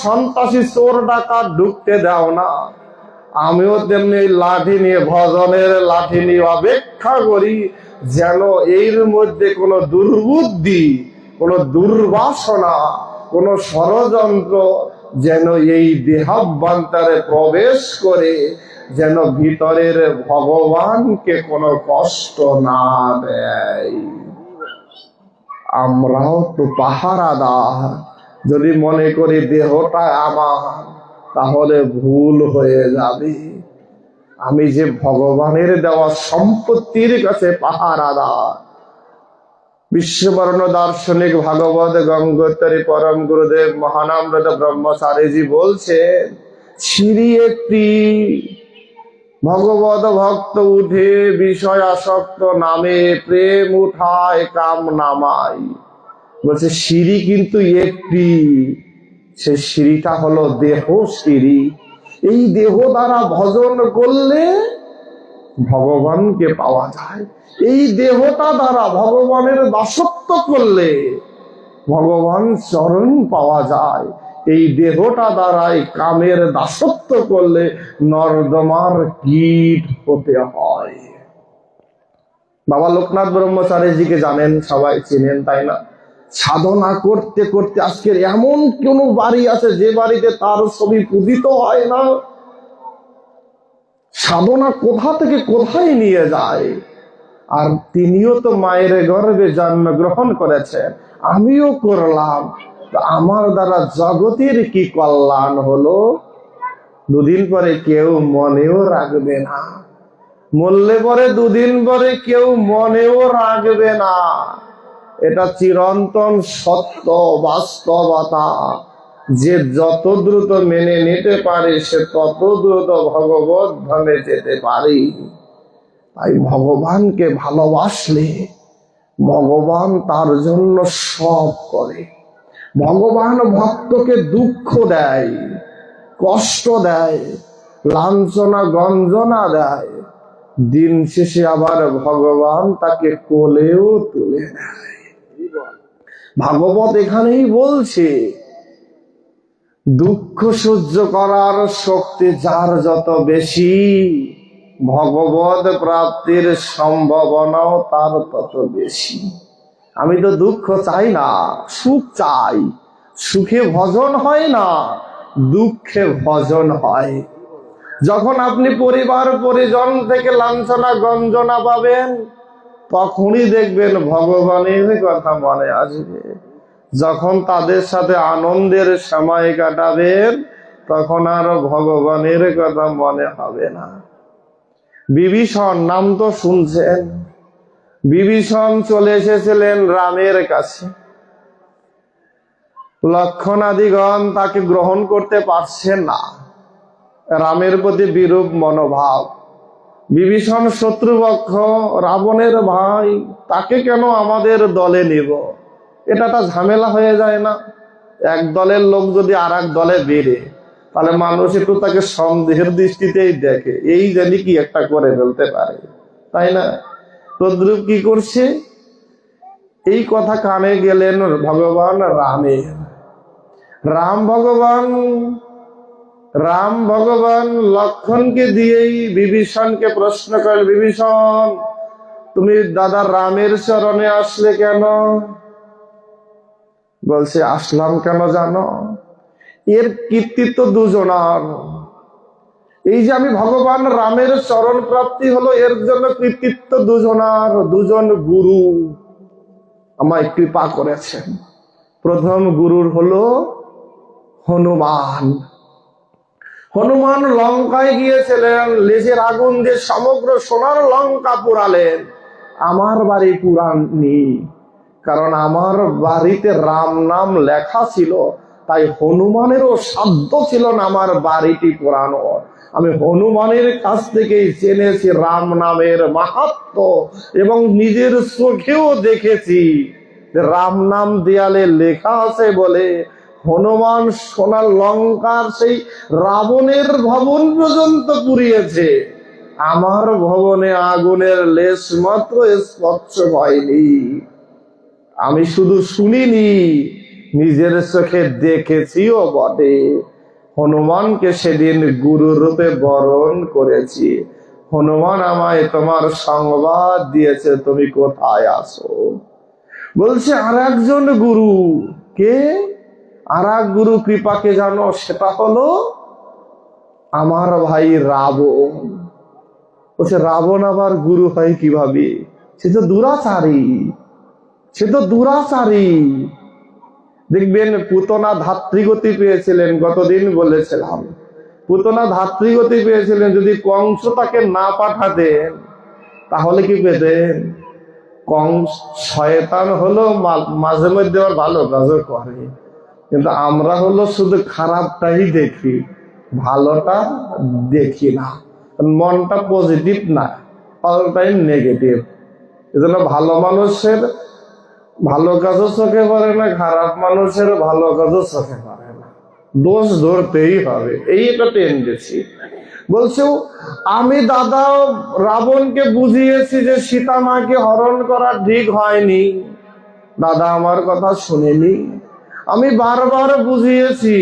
সন্ত্রাসী, চোর, ডাকাত ঢুকতে দাও না, আমিও তেমনি লাঠি নিয়ে, ভজনের লাঠি নিয়ে অপেক্ষা করি, যেন এর মধ্যে কোনো দুর্বুদ্ধি, কোনো দুর্বাসনা, কোনো ষড়যন্ত্র যেন এই দেহাভ্যন্তরে প্রবেশ করে যেন ভিতরের ভগবানকে কোনো কষ্ট না দেয়। আমরাও তো পাহারাদার। যদি মনে করি দেহটা আমার, তাহলে ভুল হয়ে যাবে। আমি যে ভগবানের দেওয়া সম্পত্তির কাছে পাহারাদার। বিশ্ববর্ণ দার্শনিক ভাগবত গঙ্গোত্তরী পরম গুরুদেব মহানামৃত ব্রহ্মচারীজি বলছেন, সিঁড়ি একটি, ভগবত ভক্ত উঠে বিষয় আসক্ত নামে, প্রেম উঠায় কাম নামাই। বলছে সিঁড়ি কিন্তু একটি, সে সিঁড়িটা হলো দেহ সিঁড়ি। এই দেহ দ্বারা ভজন করলে ভগবানকে পাওয়া যায়। এই দেহটা দ্বারা ভগবানের দাসত্ব করলে ভগবান চরণ পাওয়া যায়। এই দেহটা দ্বারাই কামের দাসত্ব করলে নর্দমার কীট হতে হয়। বাবা লোকনাথ ব্রহ্মচারীজিকে জানেন, সবাই চিনেন, তাই না? সাধনা করতে করতে আজকের এমন কোন বাড়ি আছে যে বাড়িতে তার ছবি পূজিত হয় না? সাধনা কোথা থেকে কোথায় নিয়ে যায়। আর তিনিও তো মায়ের গর্ভে জন্মগ্রহণ করেছেন, আমিও করলাম। আমার দ্বারা জগতের কি কল্যাণ হলো? দুদিন পরে কেউ মনেও রাখবে না, মরলে পরে দুদিন পরে কেউ মনেও রাখবে না। এটা চিরন্তন সত্য, বাস্তবতা। যে যত দ্রুত মেনে নিতে পারে সে তত দ্রুত ভগবত ধামে যেতে পারে। তাই ভগবানকে ভালোবাসলে ভগবান তার জন্য সব করে। ভগবান ভক্তকে দুঃখ দেয়, কষ্ট দেয়, লাঞ্ছনা গঞ্জনা দেয়, দিন শেষে আবার ভগবান তাকে কোলেও তুলে নেয়। ভাগবত এখানেই বলছে, দুঃখ সহ্য করার শক্তি যার যত বেশি, ভগবত প্রাপ্তির সম্ভাবনাও তার তত বেশি। আমি তো দুঃখ চাই না, সুখ চাই। সুখে ভজন হয় না, দুঃখে ভজন হয়। যখন আপনি পরিবার পরিজন থেকে লাঞ্ছনা গঞ্জনা পাবেন, তখনই দেখবেন ভগবানের কথা মনে আসবে। যখন তাদের সাথে আনন্দের সময় কাটাবেন, তখন আর ভগবানের কথা মনে হবে না। বিভীষণ নাম তো শুনছেন। বিভীষণ চলে এসেছিলেন রামের কাছে। লক্ষণাদিগণ তাকে গ্রহণ করতে পারছেন না, রামের প্রতি বিরূপ মনোভাব। বিভীষণ শত্রুপক্ষ, রাবণের ভাই, তাকে কেন আমাদের দলে নিব? এটা একটা ঝামেলা হয়ে যায় না? এক দলের লোক যদি আর এক দলে বেড়ে, তাহলে মানুষ একটু তাকে সন্দেহের দৃষ্টিতেই দেখে, এই জানি কি একটা করে ফেলতে পারে, তাই না? তদ্রূপ কি করছে, এই কথা কানে গেলেন ভগবান রামের। রাম ভগবান লক্ষণকে দিয়েই বিভীষণকে প্রশ্ন করেন, বিভীষণ তুমি দাদা রামের চরণে আসলে কেন? বলছে আসলাম কেন জানো? এর কৃতিত্ব দুজনার। এই যে আমি ভগবান রামের চরণ প্রাপ্তি হলো, এর জন্য কৃতিত্ব দুজনার। দুজন গুরু আমায় কৃপা করেছেন। প্রথম গুরুর হলো হনুমান। হনুমান লঙ্কায় গিয়েছিলেন, লেজের আগুন দিয়ে সমগ্র সোনার লঙ্কা পুড়ালেন। আমার বাড়ি পুরাননি, কারণ আমার বাড়িতে রাম নাম লেখা ছিল, তাই হনুমানেরও সাধ্য ছিল না আমার বাড়িটি পোড়ানো। আমি হনুমানের কাছ থেকেই জেনেছি রাম নামের মাহাত্ম্য, এবং নিজের চোখেও দেখেছি রাম নাম দেয়ালে লেখা আছে বলে হনুমান সোনার লঙ্কার সেই রাবণের ভবন পর্যন্ত পুড়িয়েছে। আমার ভবনে আগুনের লেশ মাত্র স্পর্শ হয়নি। আমি শুধু শুনিনি, নিজের চোখে দেখেছিও বটে। হনুমানকে সেদিন গুরু রূপে বরণ করেছি। হনুমান আমায় তোমার সংবাদ দিয়েছে, তুমি কোথায় আছো। বলছে আর একজন গুরু। কে? আর এক গুরু কৃপাকে জানো? সেটা হলো আমার ভাই রাবণ। বলছে রাবণ আবার গুরু হয় কিভাবে? সে তো দুরাচারী, সে তো দুরাচারী। দেখবেন পুতনা ধাত্রীগতি পেয়েছিলেন, গতদিন বলেছিলাম পুতনা ধাত্রীগতি পেয়েছিলেন। যদি কংস তাকে না পাঠাতেন তাহলে কি পেতেন? কংস শয়তান হলো মাঝে মধ্যে আবার ভালো কাজও করে, কিন্তু আমরা হলো শুধু খারাপটাই দেখি, ভালোটা দেখি না। মনটা পজিটিভ না, পাল্টাই নেগেটিভ। এজন্য ভালো মানুষের ভালো কাজও চোখে পড়ে না, খারাপ মানুষের ভালো কাজও চোখে পড়ে না, দোষ ধরতেই হবে। এই একটা টেন্ডেন্সি। বলছো আমি দাদা রাবণকে বুঝিয়েছি যে সীতা মাকে হরণ করা ঠিক হয়নি, দাদা আমার কথা শুনেনি। আমি বারবার বুঝিয়েছি,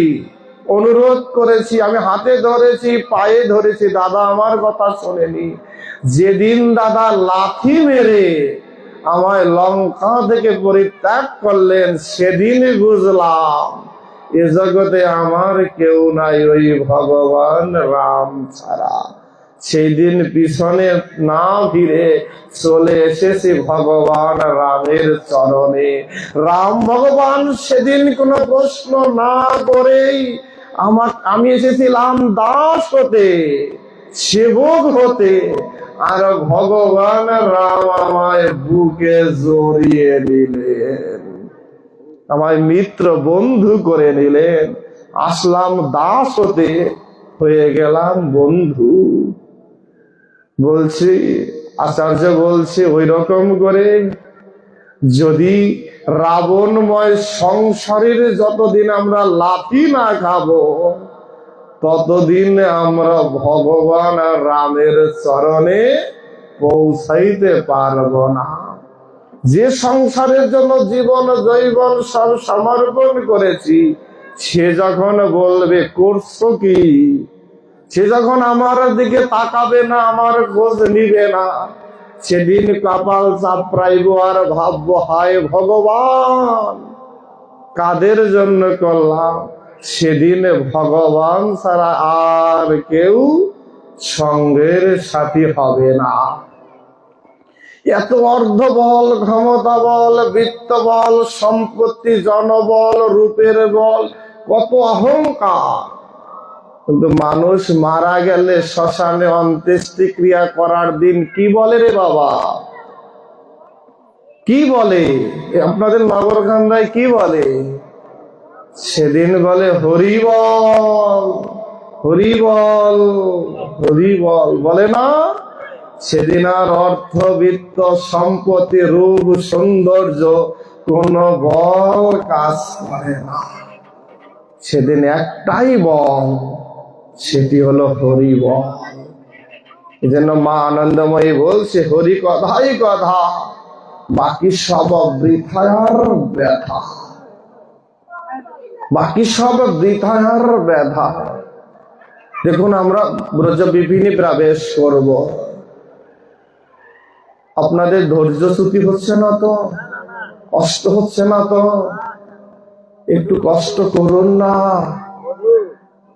অনুরোধ করেছি, আমি হাতে ধরেছি, পায়ে ধরেছি, দাদা আমার কথা শোনেনি। যেদিন দাদা লাথি মেরে আমায় লঙ্কা থেকে পরিত্যাগ করলেন, সেদিনই বুঝলাম এ জগতে আমার কেউ নাই ওই ভগবান রাম ছাড়া। সেই দিন পিছনে না ফিরে চলে এসেছি ভগবান রামের চরণে। রাম ভগবান সেদিন কোনো প্রশ্ন না করেই আমি এসেছিলাম দাস হতে, সেবক হতে, আর ভগবান রাম আমায় বুকে জড়িয়ে নিলেন, আমায় মিত্র বন্ধু করে নিলেন। আসলাম দাস হতে, হয়ে গেলাম বন্ধু। বলছি আচার্য বলছে ওই রকম করে যদি রাবণময় সংসারের যতদিন আমরা লাথি না খাবো, ততদিন আমরা ভগবান আর রামের চরণে পৌঁছাইতে পারবো না। যে সংসারের জন্য জীবন জৈবন সব সমর্পণ করেছি, সে যখন বলবে করছো কি, সে যখন আমার দিকে তাকাবে না, আমার খোঁজ নিবে না, সেদিন কপাল চাপড়াইব আর ভাববো হায় ভগবান কাদের জন্য করলাম। সেদিন ভগবান ছাড়া আর কেউ সঙ্গের সাথী হবে না। এত অর্ধবল, ক্ষমতা বল, বৃত্ত বল, সম্পত্তি, জনবল, রূপের বল, কত অহংকার, কিন্তু মানুষ মারা গেলে শ্মশানে অন্ত্যেষ্টিক্রিয়া করার দিন কি বলে রে বাবা? কি বলে? আপনাদের নগরকান্দায় কি বলে? সেদিন বলে হরি বল, হরি বল, হরি বল, বলে না? সেদিন আর অর্থ, বৃত্ত, সম্পত্তি, রূপ, সৌন্দর্য কোন বল কাজ করে না। সেদিন একটাই বল, সেটি হলো হরি বল। এই জন্য মা আনন্দময়ী বলছে হরি কথাই কথা, বাকি সব বৃথার ব্যথা, বাকি সব বৃথার ব্যথা। দেখুন আমরা ব্রজ বিপিনে প্রবেশ করব, আপনাদের ধৈর্যচ্যুতি হচ্ছে না তো? কষ্ট হচ্ছে না তো? একটু কষ্ট করুন না।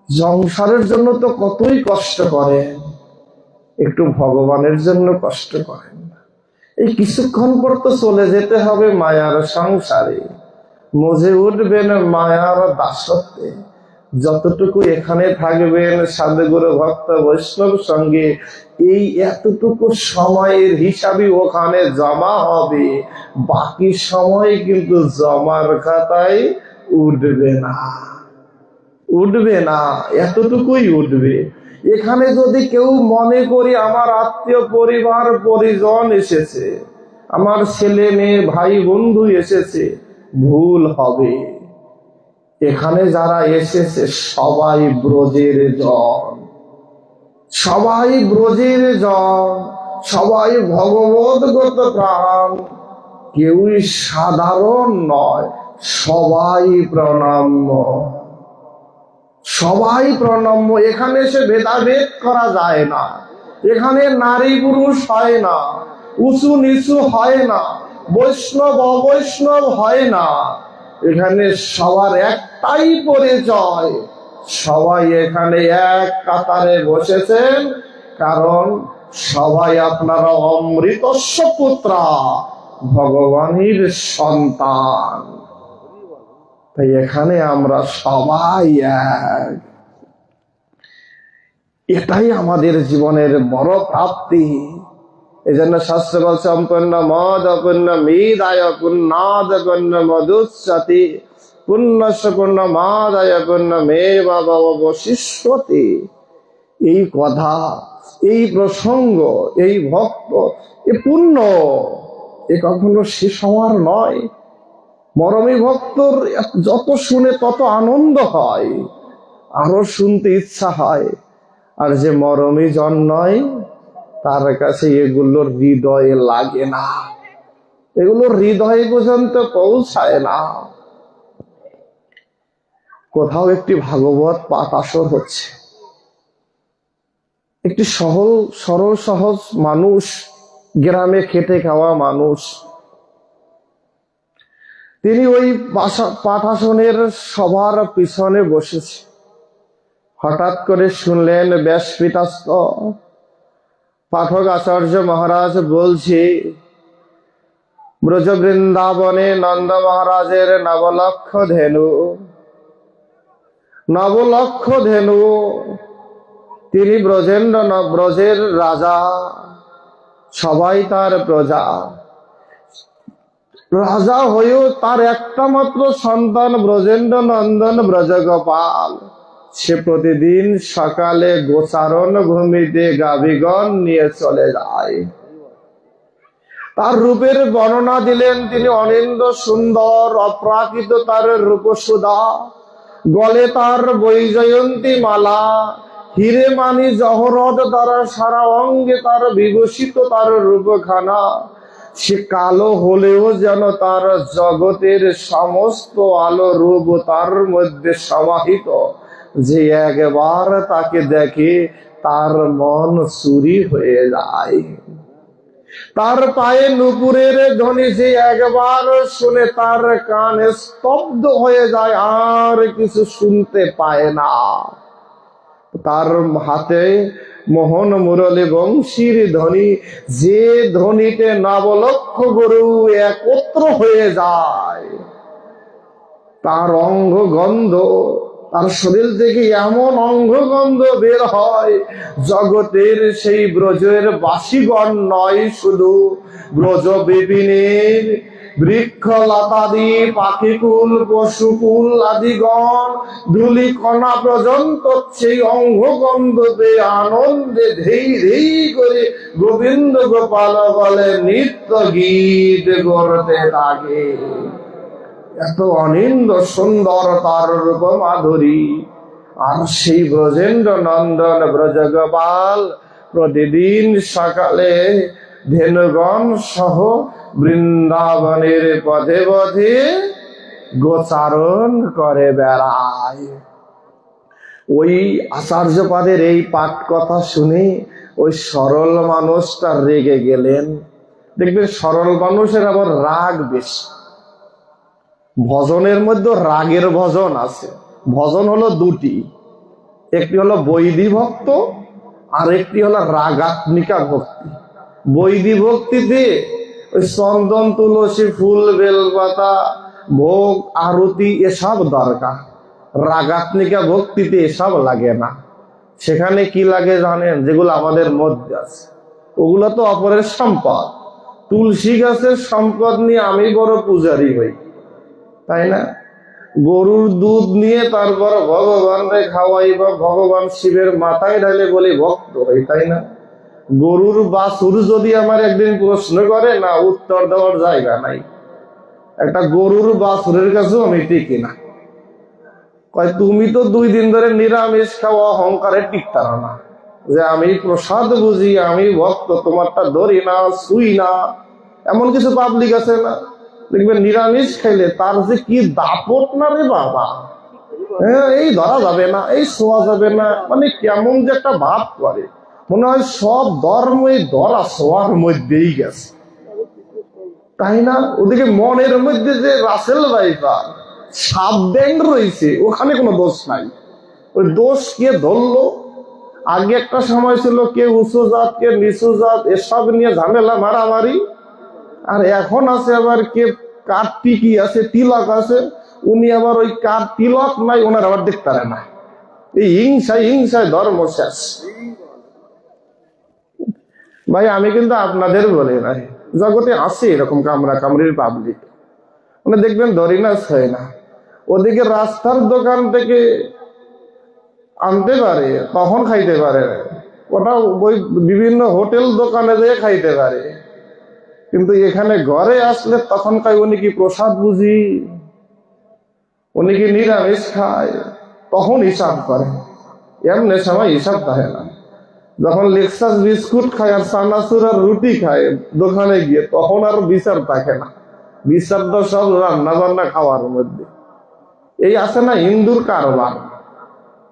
সংসারের জন্য তো কতই কষ্ট করেন, একটু ভগবানের জন্য কষ্ট করেন। এই কিছুক্ষণ পর তো চলে যেতে হবে মায়ার সংসারে, মজে উঠবেন মায়ার দাসত্বে। যতটুকু এখানে থাকবেন সাধুগুরু ভক্ত বৈষ্ণব সঙ্গে, এই এতটুকু সময়ের হিসাবে ওখানে জমা হবে, বাকি সময় কিন্তু জমার খাতায় উঠবে না। উঠবে না, এতটুকুই উঠবে। এখানে যদি কেউ মনে করি আমার আত্মীয় পরিবার পরিজন এসেছে, আমার ছেলে মেয়ে ভাই বন্ধু এসেছে, ভুল হবে। এখানে যারা এসেছে সবাই ব্রজের জন, সবাই ব্রজের জন, সবাই ভগবদ্গত প্রাণ, কেউই সাধারণ নয়, সবাই প্রণাম্য, সবাই প্রণম্য। এখানে সে ভেদাভেদ করা যায় না, এখানে নারী পুরুষ হয় না, উঁচু নিচু হয় না, বৈষ্ণব অবৈষ্ণব হয় না। এখানে সবার একটাই পরিচয়, সবাই এখানে এক কাতারে বসেছেন, কারণ সবাই আপনারা অমৃতস্য পুত্রা, ভগবানের সন্তান। তাই এখানে আমরা সবাই এক, এটাই আমাদের জীবনের বড় প্রাপ্তি। এই জন্য শাস্ত্র বলছে অপন্ন মদ অপন্ন মেদায় পুণ্যাদ পণ্য মধুচ্ছতি পুণ্যস্য পুণ্য মাদায় পুণ্য মে বাবা অবশিষ্যতি। এই কথা, এই প্রসঙ্গ, এই ভক্ত, এ পুণ্য, এ কখনো শেষ হওয়ার নয়। মরমী ভক্তর যত শুনে তত আনন্দ হয়, আরো শুনতে ইচ্ছা হয়। আর যে মরমী জন নয়, তার কাছে এগুলোর হৃদয়ে লাগে না, এগুলোর হৃদয় পর্যন্ত পৌঁছায় না। কোথাও একটি ভাগবত পাঠ আসর হচ্ছে, একটি সরল সহজ মানুষ, গ্রামে খেটে খাওয়া মানুষ, তিনি ওই পাঠাসনের সবার পিছনে বসেছে। হঠাৎ করে শুনলেন ব্যাসপীঠস্থ পাঠক আচার্য মহারাজ বলছে, ব্রজ বৃন্দাবনে নন্দ মহারাজের নবলক্ষ ধেনু, নবলক্ষ ধেনু, তিনি ব্রজের রাজা, সবাই তার প্রজা। রাজা হয়েও তার একটা মাত্র সন্তান ব্রজেন্দ্র নন্দন ব্রজগোপাল, সে প্রতিদিন সকালে গোচারণ ভূমিতে গাভীগণ নিয়ে চলে যায়। তার রূপের বর্ণনা দিলেন, তিনি অনিন্দ সুন্দর, অপ্রাকৃত তার রূপসুধা, গলে তার বৈজয়ন্তী মালা, হিরে মানি জহরত দ্বারা সারা অঙ্গে তার বিভূষিত তার রূপখানা। সে কালো হলেও যেন তার জগতের সমস্ত আলো রূপ তার মধ্যে সমাহিত, যে একবার তাকে দেখে তার মন চুরি হয়ে যায়। তার পায়ে নুপুরের ধ্বনি যে একবার শুনে তার কান স্তব্ধ হয়ে যায়, আর কিছু শুনতে পায় না। তার হাতে মোহন মুরলী বংশীর ধ্বনি, যে ধ্বনিতে নবলক্ষ গরু একত্র হয়ে যায়। তার অঙ্গগন্ধ, তার শরীর থেকে এমন অঙ্গগন্ধ বের হয়, জগতের সেই ব্রজের বাসীগণ নয়, শুধু ব্রজ বিপিনের বৃক্ষ লতাদি পাখিকুল পশুকুল আদিগণ ধুলি কণা পর্যন্ত সেই অঙ্গগন্ধ পেয়ে আনন্দে ধেই ধেই করে গোবিন্দ গোপাল বলে নিত্য গীত করতে থাকে। এত অনিন্দ সুন্দর তার রূপ মাধুরী। আর সেই ব্রজেন্দ্র নন্দন ব্রজগোপাল প্রতিদিন সকালে ধেনুগণ সহ বৃন্দাবনের পথে পথে গোচারণ করে বেড়ায়। ওই আচার্যপাদের এই পাঠ কথা শুনে ওই সরল মানুষটা রেগে গেলেন। দেখবেন সরল মানুষের আবার রাগ বেশি। ভজনের মধ্যে রাগের ভজন আছে। ভজন হলো দুটি, একটি হলো বৈদী ভক্ত, আর একটি হলো রাগাত্মিকা ভক্তি। বৈদী ভক্তিতে ওই চন্দন তুলসী ফুল বেলপাতা ভোগ আরতি এসব দরকার। রাগাত্মিকা ভক্তিতে এসব লাগে না। সেখানে কি লাগে জানেন? যেগুলো আমাদের মধ্যে আছে ওগুলো তো অপরের সম্পদ। তুলসী গাছের সম্পদ নিয়ে আমি বড় পূজারি হই, তাই না? গরুর দুধ নিয়ে তারপর ভগবানকে খাওয়াই বা ভগবান শিবের মাথায় ঢালে বলি ভক্ত হই, তাই না? গরুর বাছুর যদি আমার একদিন প্রশ্ন করে, না উত্তর দেওয়ার জায়গা নাই। একটা গরুর বাছুরের কাছেও আমি টিকি না। কয় তুমি তো 2 দিন ধরে নিরামিষ খাওয়া, অহংকারে টিকতার না যে আমি প্রসাদ বুঝি, আমি ভক্ত, তোমারটা ধরি না, ছুই না। এমন কিছু পাবলিক আছে না, দেখবেন নিরামিষ খাইলে তার যে কি দাপট না রে বাবা, হ্যাঁ এই ধরা যাবে না, এই ছোঁয়া যাবে না, মানে কেমন যে একটা ভাব করে, মনে হয় সব ধর্মই ধরা ছোঁয়ার মধ্যেই গেছে, তাই না? ওদিকে মনের মধ্যে যে রাসেল ভাইপার সাপ ব্যান্ড রয়েছে, ওখানে কোনো দোষ নাই। ওই দোষ কে ধরলো? আগে একটা সময় ছিল কে উঁচু জাত কে নিচু জাত, এসব নিয়ে ঝামেলা মারামারি। আর এখন আছে আবার কে কার টিকি আছে, তিলক আছে, উনি আবার ওই কার তিলক নাই ওনার আবার দেখতে পারে না। এই হিংসায় হিংসায় ধর্ম শেষ। ভাই আমি কিন্তু আপনাদের বলি নাই, জগতে আছে এরকম কামরা কামড়ির পাবলিক, মানে দেখবেন দরিনাস হয় না, ওদিকে রাস্তার দোকান থেকে আনতে পারে তখন খাইতে পারে, ওটা ওই বিভিন্ন হোটেল দোকানে যেয়ে খাইতে পারে, কিন্তু এখানে ঘরে আসলে তখন কয় উনি কি প্রসাদ বুঝি, উনি কি নিরামিষ খায়, তখন হিসাব করে। এমনি সময় হিসাব থাকে না। যখন লেক্সাস বিস্কুট খায় আর চানাচুর আর রুটি খায় দোকানে গিয়ে, তখন আর বিচার থাকে না। বিচার তো সব রান্না বান্না খাওয়ার মধ্যে। এই আছে না হিন্দুর কারবার,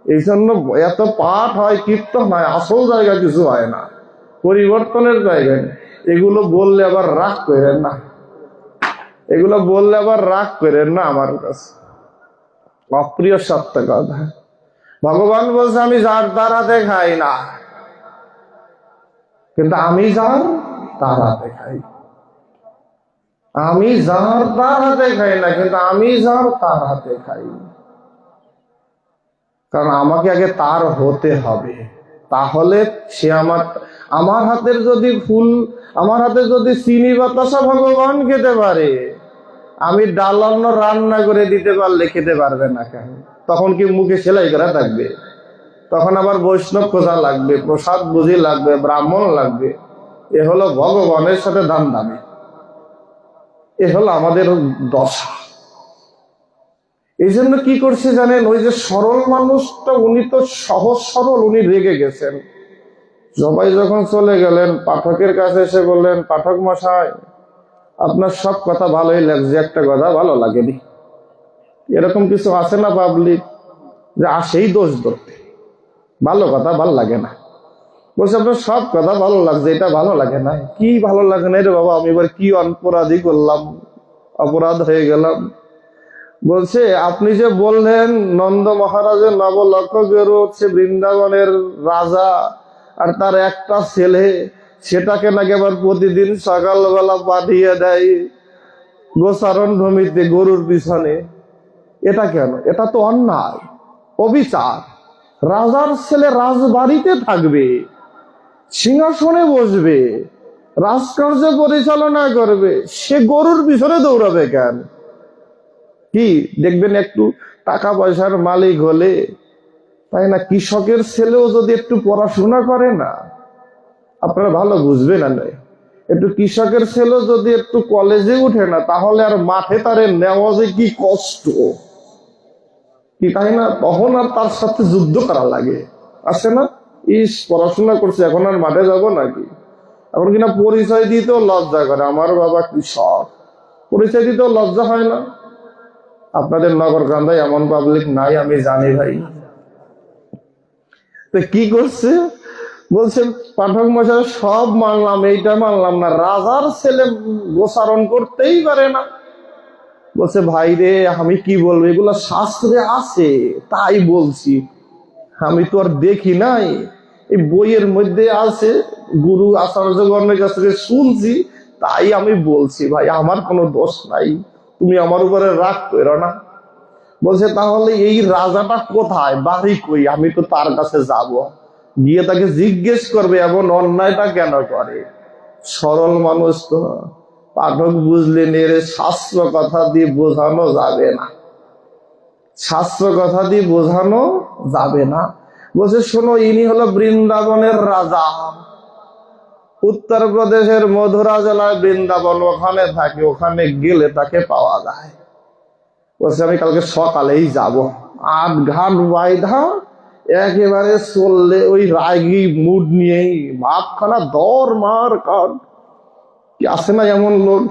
এই জন্য এত পাঠ হয়, কীর্তন হয়, আসল জায়গা কিছু হয় না, পরিবর্তনের জায়গায়। এগুলো বললে আবার রাগ করেন না, এগুলো বললে আবার রাগ করেন না আমার কাছে, অপ্রিয় সত্য কথা। ভগবান বলছে আমি যার দ্বারাতে খাই না, কিন্তু আমি যার দ্বারাতে খাই। আমি যার দ্বারাতে খাই না, কিন্তু আমি যার দ্বারাতে খাই। কারণ আমাকে আগে তার হতে হবে, তাহলে সে আমার হাতের যদি ফুল, আমার হাতে যদি চিনি বাতাসা ভগবান খেতে পারে, আমি ডালান্ন রান্না করে দিতে পারলে খেতে পারবে না কেন? তখন কি মুখে সেলাই করা থাকবে? তখন আবার বৈষ্ণব খোঁজা লাগবে, প্রসাদ বুঝি লাগবে, ব্রাহ্মণ লাগবে। এ হলো ভগবানের সাথে দাম দামি, এ হলো আমাদের দশা। এই জন্য কি করছে জানেন, ওই যে সরল মানুষটা উনি তো সহজ সরল, উনি রেগে গেছেন। সবাই যখন চলে গেলেন, পাঠকের কাছে এসে বললেন, পাঠক মশাই আপনার সব কথা ভালোই লাগছে, একটা কথা ভালো লাগেনি। এরকম কিছু আছে না পাবলিক, যে আসেই দোষ ধরতে, ভালো কথা ভালো লাগে না। বলছে আপনার সব কথা ভালো লাগছে, এটা ভালো লাগে না। কি ভালো লাগে না রে বাবা, আমি এবার কি অপরাধী করলাম, অপরাধ হয়ে গেলাম? বলছে আপনি যে বললেন নন্দ মহারাজের নবলক্ষ গরু হচ্ছে বৃন্দাবনের রাজা, আর তার একটা ছেলে, সেটাকে নাকি আবার প্রতিদিন সকালবেলা পাঠিয়ে দেয় গোচারণ ভূমিতে গরুর পিছনে। এটা কেন? এটা তো অন্যায়, অবিচার। রাজার ছেলে রাজবাড়িতে থাকবে, সিংহাসনে বসবে, রাজকার্য পরিচালনা করবে, সে গরুর পিছনে দৌড়াবে কেন? কি দেখবেন একটু টাকা পয়সার মালিক হলে, তাই না, কৃষকের ছেলেও যদি একটু পড়াশোনা করে না, আপনারা ভালো বুঝবেন না, নয় একটু কৃষকের ছেলেও যদি একটু কলেজে উঠে না, তাহলে আর মাঠে তারে নেওয়া যে কি কষ্ট, কি তাই না? তখন আর তার সাথে যুদ্ধ করা লাগে, আছে না? ইস পড়াশোনা করছে, এখন আর মাঠে যাব নাকি? এখন কিনা পরিচয় দিতেও লজ্জা করে, আমার বাবা কৃষক, পরিচয় দিতেও লজ্জা হয় না? আপনাদের নগরকান্দায় এমন পাবলিক নাই আমি জানি ভাই। তো কি করছে? বলছে পাঠক মশাই সব মানলাম, এইটা মানলাম না, রাজার ছেলে গোচারণ করতেই পারে না। বলছে ভাই রে আমি কি বলবো, এগুলো শাস্ত্রে আছে তাই বলছি, আমি তো আর দেখি নাই, এই বইয়ের মধ্যে আছে, গুরু আচার্যগণের কাছ থেকে শুনছি, তাই আমি বলছি ভাই, আমার কোনো দোষ নাই, তুমি আমার উপরে রাগ করো না। বলছে তাহলে এই রাজাটা কোথায়, বাড়ি কই, আমি তো তার কাছে যাব, গিয়ে তাকে জিজ্ঞেস করবে এমন অন্যায়টা কেন করে। সরল মানুষ তো, পাঠক বুঝলেন, এর শাস্ত্র কথা দিয়ে বোঝানো যাবে না। শাস্ত্র কথা দিয়ে বোঝানো যাবে না। বলছে শোনো, ইনি হলো বৃন্দাবনের রাজা, উত্তরপ্রদেশের মধুরা জেলায় বৃন্দাবন, ওখানে থাকে, ওখানে গেলে তাকে পাওয়া যায়। বলছে আমি কালকে সকালেই যাব। 8 ঘাট বাইধা একেবারে চললে ওই রাগী মুড নিয়েই ভাবখানা দর মার কাট, কি আছে না এমন লোক,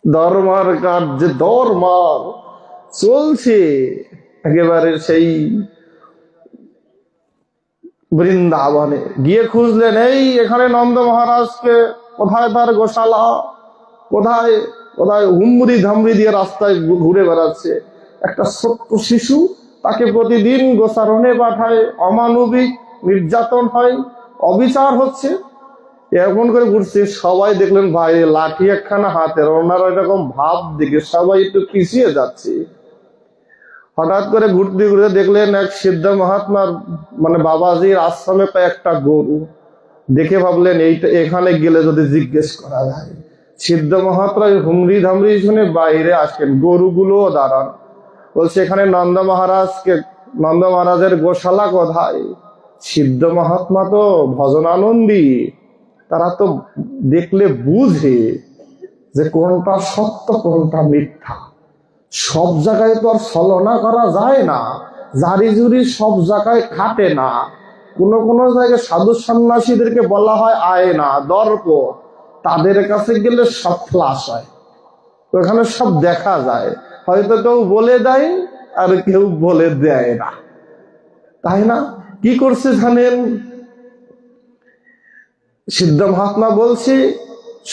দর মার কাট, যে দর মার চলছে একেবারে সেই বৃন্দাবনে গিয়ে খুঁজলেন, এই এখানে নন্দ মহারাজকে, কোথায় তার গোশালা, কোথায় কোথায় হুমড়ি ধামড়ি দিয়ে রাস্তায় ঘুরে বেড়াচ্ছে একটা ছোট্ট শিশু, তাকে প্রতিদিন গোচারণে পাঠায়, অমানবিক নির্যাতন হয়, অবিচার হচ্ছে, এমন করে ঘুরছে। সবাই দেখলেন ভাই লাঠি একখানা হাতের, ওনার এরকম ভাব দেখে সবাই একটু পিছিয়ে যাচ্ছে। হঠাৎ করে ঘুরতে ঘুরে দেখলেন এক সিদ্ধ মহাত্মার মানে বাবাজির আশ্রমে কয়েকটা গরু, দেখে ভাবলেন এইটা এখানে গেলে যদি জিজ্ঞেস করা যায়। সিদ্ধ মহাত্মা হুমড়ি ধামড়ি শুনে বাইরে আসেন, গরুগুলোও দাঁড়ান। বলছে এখানে নন্দ মহারাজের গোশালা কোথায়? সিদ্ধ মহাত্মা তো ভজনানন্দী, তারা তো দেখলে বুঝে যে কোনটা সত্য কোনটা মিথ্যা। সব জায়গায় তো আর ছলনা করা যায় না, জারি জুরি সব জায়গায় খাটে না। কোন কোন জায়গায় সাধু সন্ন্যাসীদেরকে বলা হয় আয়না, দর্প, তাদের কাছে গেলে সব ফ্লাশ হয়, ওখানে সব দেখা যায়। হয়তো কেউ বলে দেয় আর কেউ বলে দেয় না, তাই না? কি করছে জানেন? সিদ্ধ মহাত্মা বলছি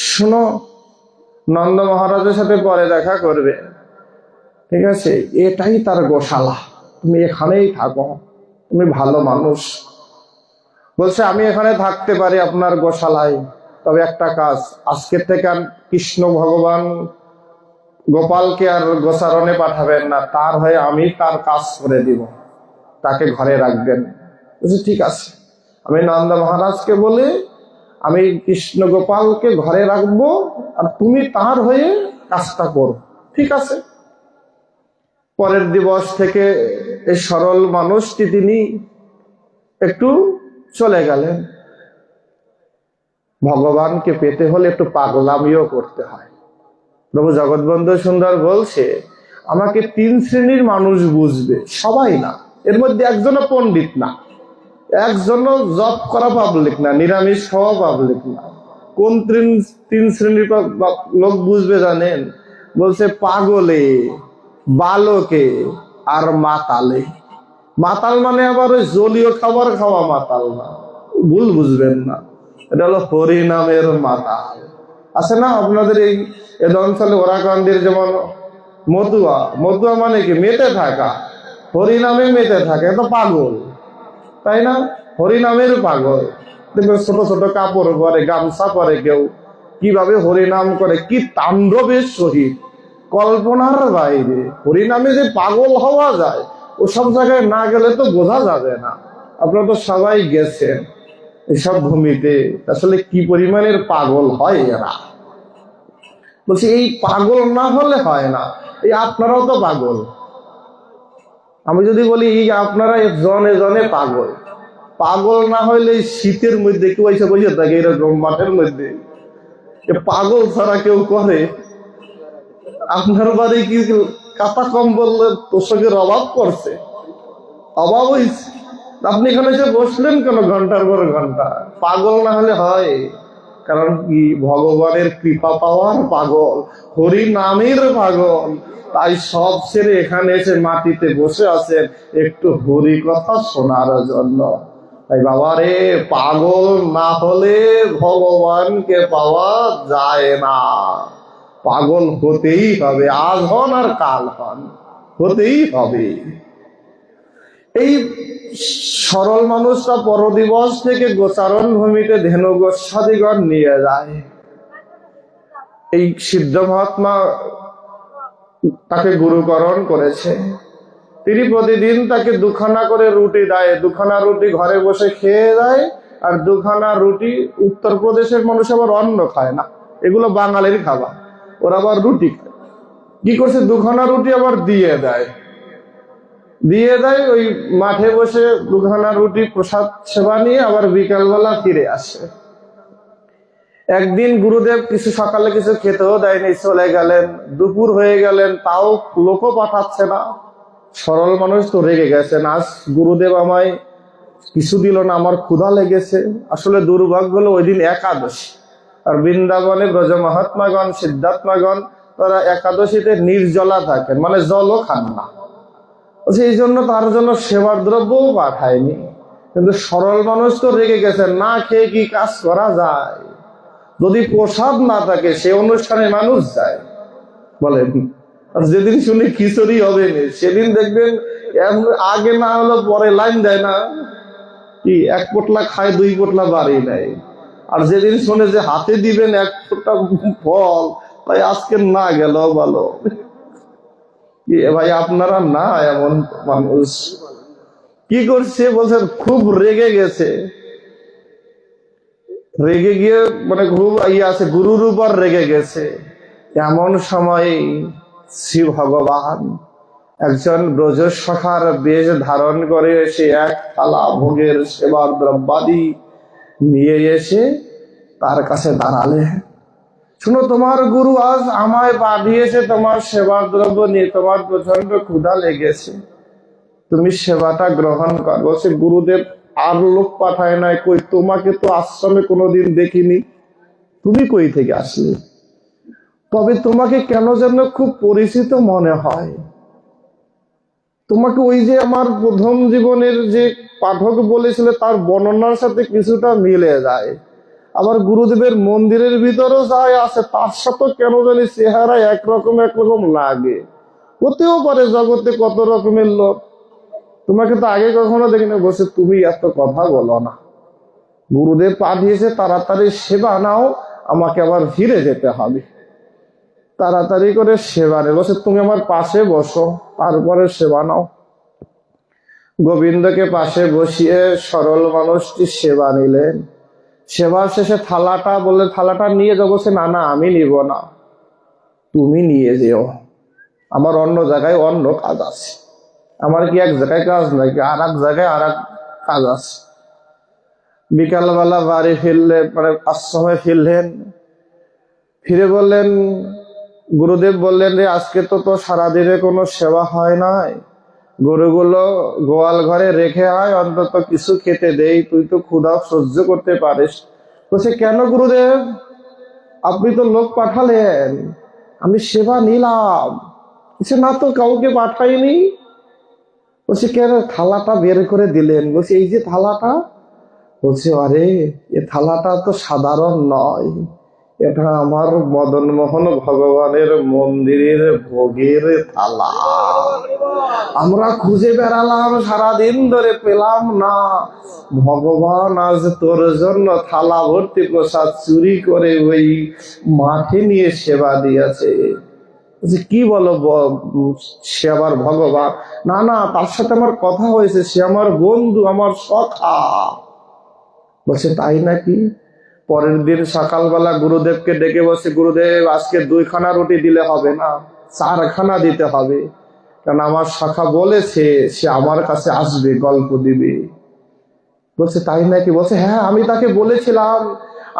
শোনো, নন্দ মহারাজের সাথে পরে দেখা করবে, ঠিক আছে, এটাই তার গোশালা, তুমি এখানেই থাকো, তুমি ভালো মানুষ। বলছে আমি এখানে থাকতে পারি আপনার গোশালায়, তবে একটা কাজ, আজকের থেকে আর কৃষ্ণ ভগবান গোপালকে আর গোচারণে পাঠাবেন না, তার হয়ে আমি তার কাজ করে দিব, তাকে ঘরে রাখবেন। বলছে ঠিক আছে, আমি নন্দ মহারাজকে বলে আমি কৃষ্ণ গোপালকে ঘরে রাখবো, আর তুমি তার হয়ে কাজটা করো, ঠিক আছে। পরের দিবস থেকে এই সরল মানুষটি তিনি একটু চলে গেলেন। ভগবানকে পেতে হলে একটু পাগলামিও করতে হয়। প্রভু জগৎবন্ধু সুন্দর বলছে আমাকে 3 শ্রেণীর মানুষ বুঝবে, সবাই না, এর মধ্যে একজনও পণ্ডিত না, একজনও জব করা পাবলিক না, নিরামিষ খাওয়া পাবলিক না। কোন 3 শ্রেণীর লোক বুঝবে জানেন? বলছে পাগলে, বালকে আর মাতালে। মাতাল মানে আবার ওই জলীয় খাবার খাওয়া মাতাল না, ভুল বুঝবেন না, এটা হলো হরিনামের মাতাল। আছে না আপনাদের এই অঞ্চলে ওরাকান্দির যেমন মধুয়া, মধুয়া মানে কি মেতে থাকা, হরিনামে মেতে থাকে, এটা পাগল, তাই না? হরিনামের পাগল। দেখবেন ছোট ছোট কাপড় পরে, গামছা পরে, কেউ কিভাবে হরিনাম করে, কি তাণ্ডবের সহিত, কল্পনার বাইরে। হরিনামে যে পাগল হওয়া যায় ওসব জায়গায় না গেলে তো বোঝা যাবে না। আপনারা তো সবাই গেছেন এসব ভূমিতে, আসলে কি পরিমাণের পাগল হয় এরা। বলছি এই পাগল না হলে হয় না, এই আপনারাও তো পাগল। আমি যদি বলি এই আপনারা জনে জনে পাগল, পাগল না হইলে শীতের মধ্যে কেউ এসে বসে থাকে এরকম মাঠের মধ্যে, পাগল ছাড়া কেউ করে? আপনার বাড়ি কি কাপা কম্বল তোষকের অভাব করছে? অভাব হয়েছে, আপনি এখানে এসে বসলেন কেন ঘন্টার পর ঘন্টা? পাগল না হলে হয়? কারণ কি ভগবানের কৃপা পাওয়ার পাগল, হরি নামের পাগল, তাই সব ছেড়ে এখানে এসে মাটিতে বসে আছেন একটু হরি কথা শোনার জন্য। তাই বাবা রে, পাগল না হলে ভগবানকে পাওয়া যায় না, পাগল হতেই হবে, আজ হন আর কাল হন, হতেই হবে। এই সরল মানুষরা পরদিবস থেকে গোচারণ ভূমিতে ধেনু গোস্বাদিগণ নিয়ে যায়। এই সিদ্ধ মহাত্মা তাকে গুরুকরণ করেছে, তিনি প্রতিদিন তাকে 2খানা করে রুটি দেয়, 2খানা রুটি ঘরে বসে খেয়ে দেয়, আর 2খানা রুটি, উত্তরপ্রদেশের মানুষ আবার অন্ন খায় না, এগুলো বাঙালির খাবার, ওরা আবার রুটি খায়। কি করছে, দুখানা রুটি আবার দিয়ে দেয় ওই মাঠে বসে দুখানা রুটি প্রসাদ সেবা নিয়ে আবার বিকালবেলা ফিরে আসে। একদিন গুরুদেব কিছু সকালে কিছু খেতেও দেয়নি, চলে গেলেন। দুপুর হয়ে গেলেন, তাও লোকও পাঠাচ্ছে না। সরল মানুষ তো রেগে গেছেন, আজ গুরুদেব আমায় কিছু দিল না, আমার ক্ষুধা লেগেছে। আসলে দুর্ভাগ্য হলো ওই দিন একাদশী, আর বৃন্দাবনে ব্রজ মহাত্মাগণ সিদ্ধাত্মাগণ তারা একাদশীতে নির্জলা থাকেন, মানে জলও খান না। এই জন্য তার জন্য সেবার দ্রব্যও পাঠায়নি। কিন্তু সরল মানুষ তো রেগে গেছেন, না খেয়ে কি কাজ করা যায়? যদি প্রসাদ না থাকে সে অনুষ্ঠানে মানুষ যায় বলেন। আর যেদিন শুনি খিচুড়ি হবে না, সেদিন দেখবেন আগে না হলো পরে লাইন দেয় না, কি এক পোটলা খায় দুই পোটলা বাড়ি নেয়। আর যেদিন শুনে যে হাতে দিবেন এক ফোঁটা ফল, তাই আজকে না গেল ভালো। ভাই আপনারা না এমন মানুষ। কি করছে বলছেন, খুব রেগে গেছে, রেগে গিয়ে মানে খুব আছে, গুরুর উপর রেগে গেছে। এমন সময় শ্রী ভগবান একজন ব্রজসখার বেশ ধারণ করে এসে এক থালা ভোগের সেবার দ্রব্যাদি নিয়ে এসে তার কাছে দাঁড়ালে। শুনো, তোমার গুরু আজ আমায় পাঠিয়েছে তোমার সেবার দ্রব্য নিয়ে, তোমার প্রচন্ড ক্ষুধা লেগেছে, তুমি সেবাটা গ্রহণ কর। বলছে, গুরুদেব আর লোক পাঠায় নাই, কই তোমাকে তো আশ্রমে কোনোদিন দেখিনি, তুমি কই থেকে আসলে? তবে তোমাকে কেন যেন খুব পরিচিত মনে হয়। তোমাকে ওই যে আমার প্রথম জীবনের যে পাঠক বলেছিল তার বর্ণনার সাথে কিছুটা মিলে যায়। আবার গুরুদেবের মন্দিরের ভিতরেও যাই আছে, তার সাথে কেন জানি চেহারা একরকম লাগে। হতেও পারে জগতে কত রকমের লোক, তোমাকে তো আগে কখনো দেখিনি। বসে, তুমি এত কথা বলো না, গুরুদেব পাঠিয়েছে তাড়াতাড়ি সেবা নাও, আমাকে আবার ফিরে যেতে হবে। তাড়াতাড়ি করে সেবা নে। বসে, তুমি আমার পাশে বসো, তারপরে সেবা নাও। গোবিন্দকে পাশে বসিয়ে সরল মানুষটি সেবা নিলেন। সেবা শেষে থালাটা বললে, থালাটা নিয়ে যাবো। সে, না না, আমি নিব না, তুমি নিয়ে যেও, আমার অন্য জায়গায় অন্য কাজ আছে। আমার কি এক জায়গায় কাজ নাকি, আর এক জায়গায় আর এক কাজ আছে। বিকালবেলা বাড়ি ফিরলে, মানে আশ্রমে ফিরলেন। ফিরে বললেন, গুরুদেব বললেন যে আজকে তো সারাদিনে কোনো সেবা হয় নাই, গরুগুলো গোয়াল ঘরে রেখে হয়, অন্তত কিছু খেতে দেই, তুই তো ক্ষুধা সহ্য করতে পারিস। বলছে, কেন গুরুদেব, আপনি তো লোক পাঠালেন, আমি সেবা নিলাম। বলছে, না তো, কাউকে পাঠাইনি। বলছে, কেন থালাটা বের করে দিলেন? বলছে, এই যে থালাটা। বলছে, আরে এ থালাটা তো সাধারণ নয়, এটা আমার মদন মোহন ভগবানের মন্দিরের ভোগের থালা। আমরা খুঁজে বেড়ালাম সারাদিন ধরে, পেলাম না। ভগবান আজ তোর জন্য থালা ভর্তি প্রসাদ চুরি করে ওই মাঠে নিয়ে সেবা দিয়েছে। কি বলো, সে আবার ভগবান? না না, তার সাথে আমার কথা হয়েছে, সে আমার বন্ধু, আমার সখা। বলছে, তাই নাকি? পরের দিন সকালবেলা গুরুদেবকে ডেকে বসে, গুরুদেব আজকে 2খানা রুটি দিলে হবে না, 4খানা দিতে হবে, কারণ আমার সখা বলেছে সে আমার কাছে আসবে, গল্প দিবে। বলছে, তাই নাকি? বলছে, হ্যাঁ, আমি তাকে বলেছিলাম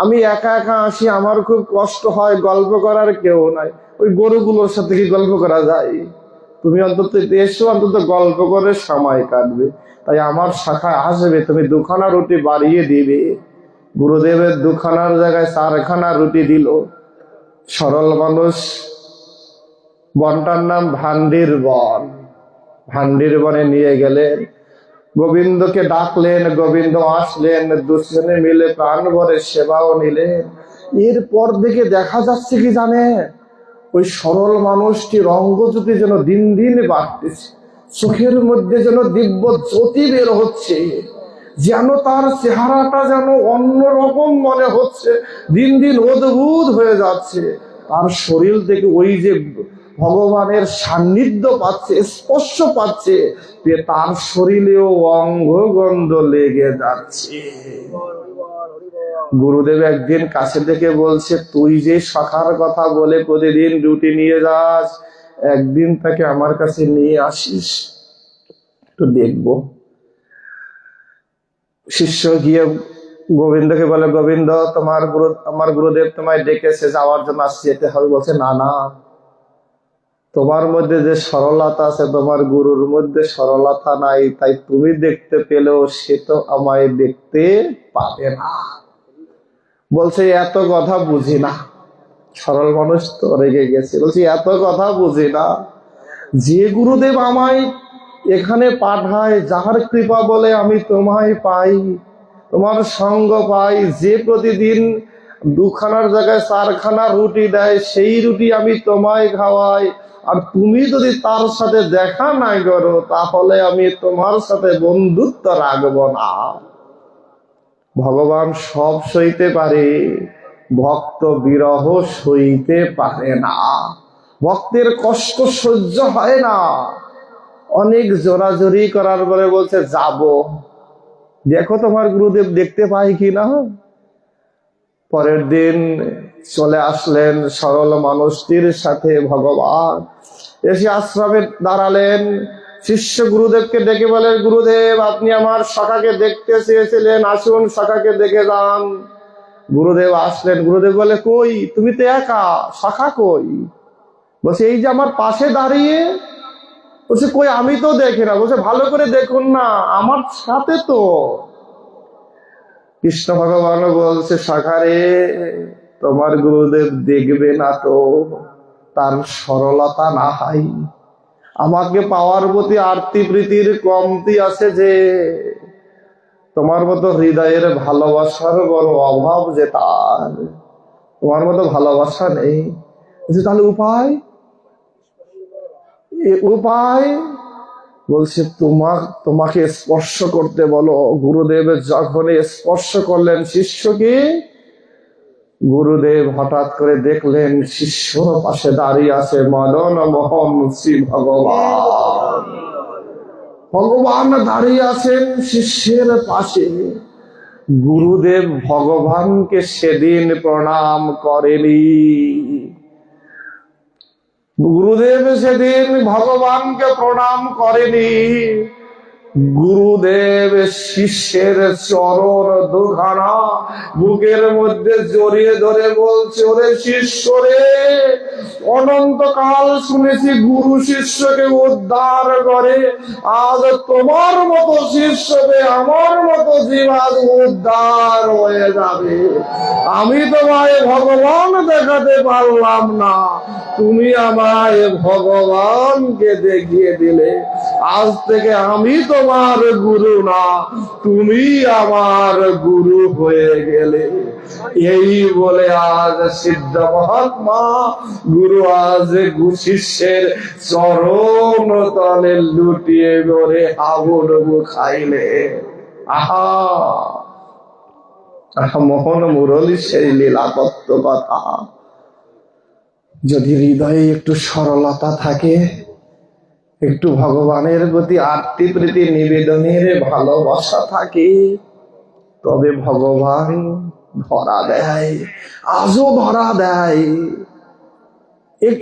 আমি একা একা আসি, আমার খুব কষ্ট হয়, গল্প করার কেউ নাই। ওই গরুগুলোর সাথে কি গল্প করা যায়? তুমি অন্তত এসো, অন্তত গল্প করে সময় কাটবে। তাই আমার শাখায় আসবে, তুমি 2খানা রুটি বাড়িয়ে দিবে। গুরুদেবের 2খানার জায়গায় 4খানা রুটি দিল। সরল মানুষ, বনটার নাম ভান্ডির বন। ভান্ডির বনে নিয়ে গেলেন, গোবিন্দকে ডাকলেন, গোবিন্দ আসলেন, দুজনে মিলে প্রাণ ভরে সেবাও নিলেন। এরপর থেকে দেখা যাচ্ছে কি জানে, ওই সরল মানুষটির অঙ্গজ্যোতি যেন দিন দিন বাড়তেছে, চোখের মধ্যে যেন দিব্য জ্যোতি বের হচ্ছে, যেন তার চেহারাটা যেন অন্যরকম মনে হচ্ছে, দিন দিন অদ্ভুত হয়ে যাচ্ছে। তার শরীর থেকে ওই যে ভগবানের সান্নিধ্য পাচ্ছে, স্পর্শ পাচ্ছে, তার শরীরেও অঙ্গগন্ধ লেগে যাচ্ছে। গুরুদেব একদিন কাছে থেকে বলছে, তুই যে সখার কথা বলে প্রতিদিন রুটি নিয়ে যাস, একদিন তাকে আমার কাছে নিয়ে আসিস, একটু দেখবো। শিষ্য গিয়ে গোবিন্দকে বলে, গোবিন্দ, আমার গুরুদেব তোমায় ডেকেছে, যাওয়ার জন্য আসছি, যেতে হবে। বলছে, না না, তোমার মধ্যে যে সরলতা আছে, তোমার গুরুর মধ্যে সরলতা নাই, তাই তুমি দেখতে পেলেও সে তো আমায় দেখতে পাবে না। বলছে, এত কথা বুঝি না। সরল মানুষ তো রেগে গেছে, বলছি এত কথা বুঝি না। যে গুরুদেব আমায় এখানে পাঠায়, যাহার কৃপা বলে আমি তোমায় পাই, তোমার সঙ্গ পাই, যে প্রতিদিন দুখানার জায়গায় চারখানা রুটি দেয়, সেই রুটি আমি তোমায় খাওয়াই, আর তুমি যদি তার সাথে দেখা নাই করো, তাহলে আমি তোমার সাথে বন্ধুত্ব রাখবো না। ভগবান সব সইতে পারে, ভক্ত বিরহ সইতে পারে না। ভক্তের কষ্ট সহ্য হয় না। অনেক জোরাজোরি করার পরে বলছে, যাব, দেখো তোমার গুরুদেব দেখতে পাই কিনা। পরের দিন চলে আসলেন সরল মানুষটির সাথে ভগবান, এসে আশ্রমে দাঁড়ালেন। শিষ্য গুরুদেবকে ডেকে বলেন, গুরুদেব, আপনি আমার সখাকে দেখতে চেয়েছিলেন, আসুন সখাকে দেখে যান। গুরুদেব আসলেন। গুরুদেব বলে, কই, তুমি তো একা, সখা কই? বলছে, এই যে আমার পাশে দাঁড়িয়ে। বলছে, কই, আমি তো দেখি না। বলছে, ভালো করে দেখুন না, আমার সাথে তো। কৃষ্ণ ভগবান বলছে, সখারে, তোমার গুরুদেব দেখবে না তো, তার সরলতা না হয়। আমাকে পাওয়ার প্রতি আরতি প্রীতির কমতি আছে, যে তোমার মতো হৃদয়ের ভালোবাসার বড় অভাব, যে তার তোমার মতো ভালোবাসা নেই। তাহলে উপায়? উপায় বলছে, তোমাকে স্পর্শ করতে বলো। গুরুদেব যখন স্পর্শ করলেন শিষ্যকে, গুরুদেব হঠাৎ করে দেখলেন শিষ্যর পাশে দাঁড়িয়ে আছে মদন মোহন শ্রী ভগবান। ভগবান দাঁড়িয়ে আছেন শিষ্যের পাশে। গুরুদেব ভগবানকে সেদিন প্রণাম করেনি। গুরুদেব সেদিন ভগবানকে প্রণাম করেনি। গুরুদেব শিষ্যের চরণ দুখানা বুকের মধ্যে জড়িয়ে ধরে বলছে, ওরে শিষ্য রে, অনন্তকাল শুনেছি গুরু শিষ্যকে উদ্ধার করে, আজ তোমার মতো শিষ্যকে আমার মতো জীবাদ উদ্ধার হয়ে যাবে। আমি তোমায় ভগবান দেখাতে পারলাম না, তুমি আমায় ভগবানকে দেখিয়ে দিলে। আজ থেকে আমি তোমার গুরু না, তুমি আমার গুরু হয়ে গেলে। এই বলে আজ সিদ্ধ মহাত্মা গুরু আজ শিষ্যের চরণ তলে লুটিয়ে গড়ে হাবুডুবু খাইলে। আহা আহা, মোহন মুরলী সেই লীলা তত্ত্ব কথা। যদি হৃদয়ে একটু সরলতা থাকে, একটু ভগবানের প্রতি আরতি প্রীতি নিবেদনের ভালোবাসা থাকে, তবে ভগবান ধরা দেয়, আজও ধরা দেয়।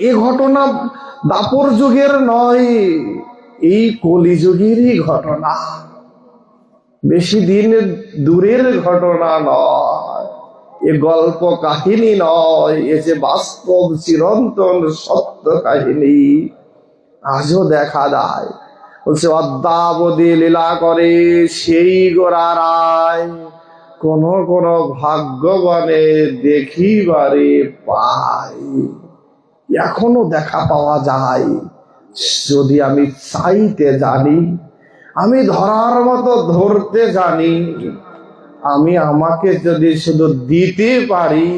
এ ঘটনা দাপর যুগের নয়, এই কলিযুগেরই ঘটনা, বেশি দিন দূরের ঘটনা নয়। এ গল্প কাহিনী নয়, এ যে বাস্তব চিরন্তন সত্য কাহিনী, আজও দেখা যায়। বলছে, অদ্যাবধি লীলা করে সেই গোরা রায়, কোন কোন ভাগ্যবানে দেখিবারে পাই। এখনো দেখা পাওয়া যায়, যদি আমি চাইতে জানি, আমি ধরার মতো ধরতে জানি, আমি আমাকে যদি শুধু দিতে পারি,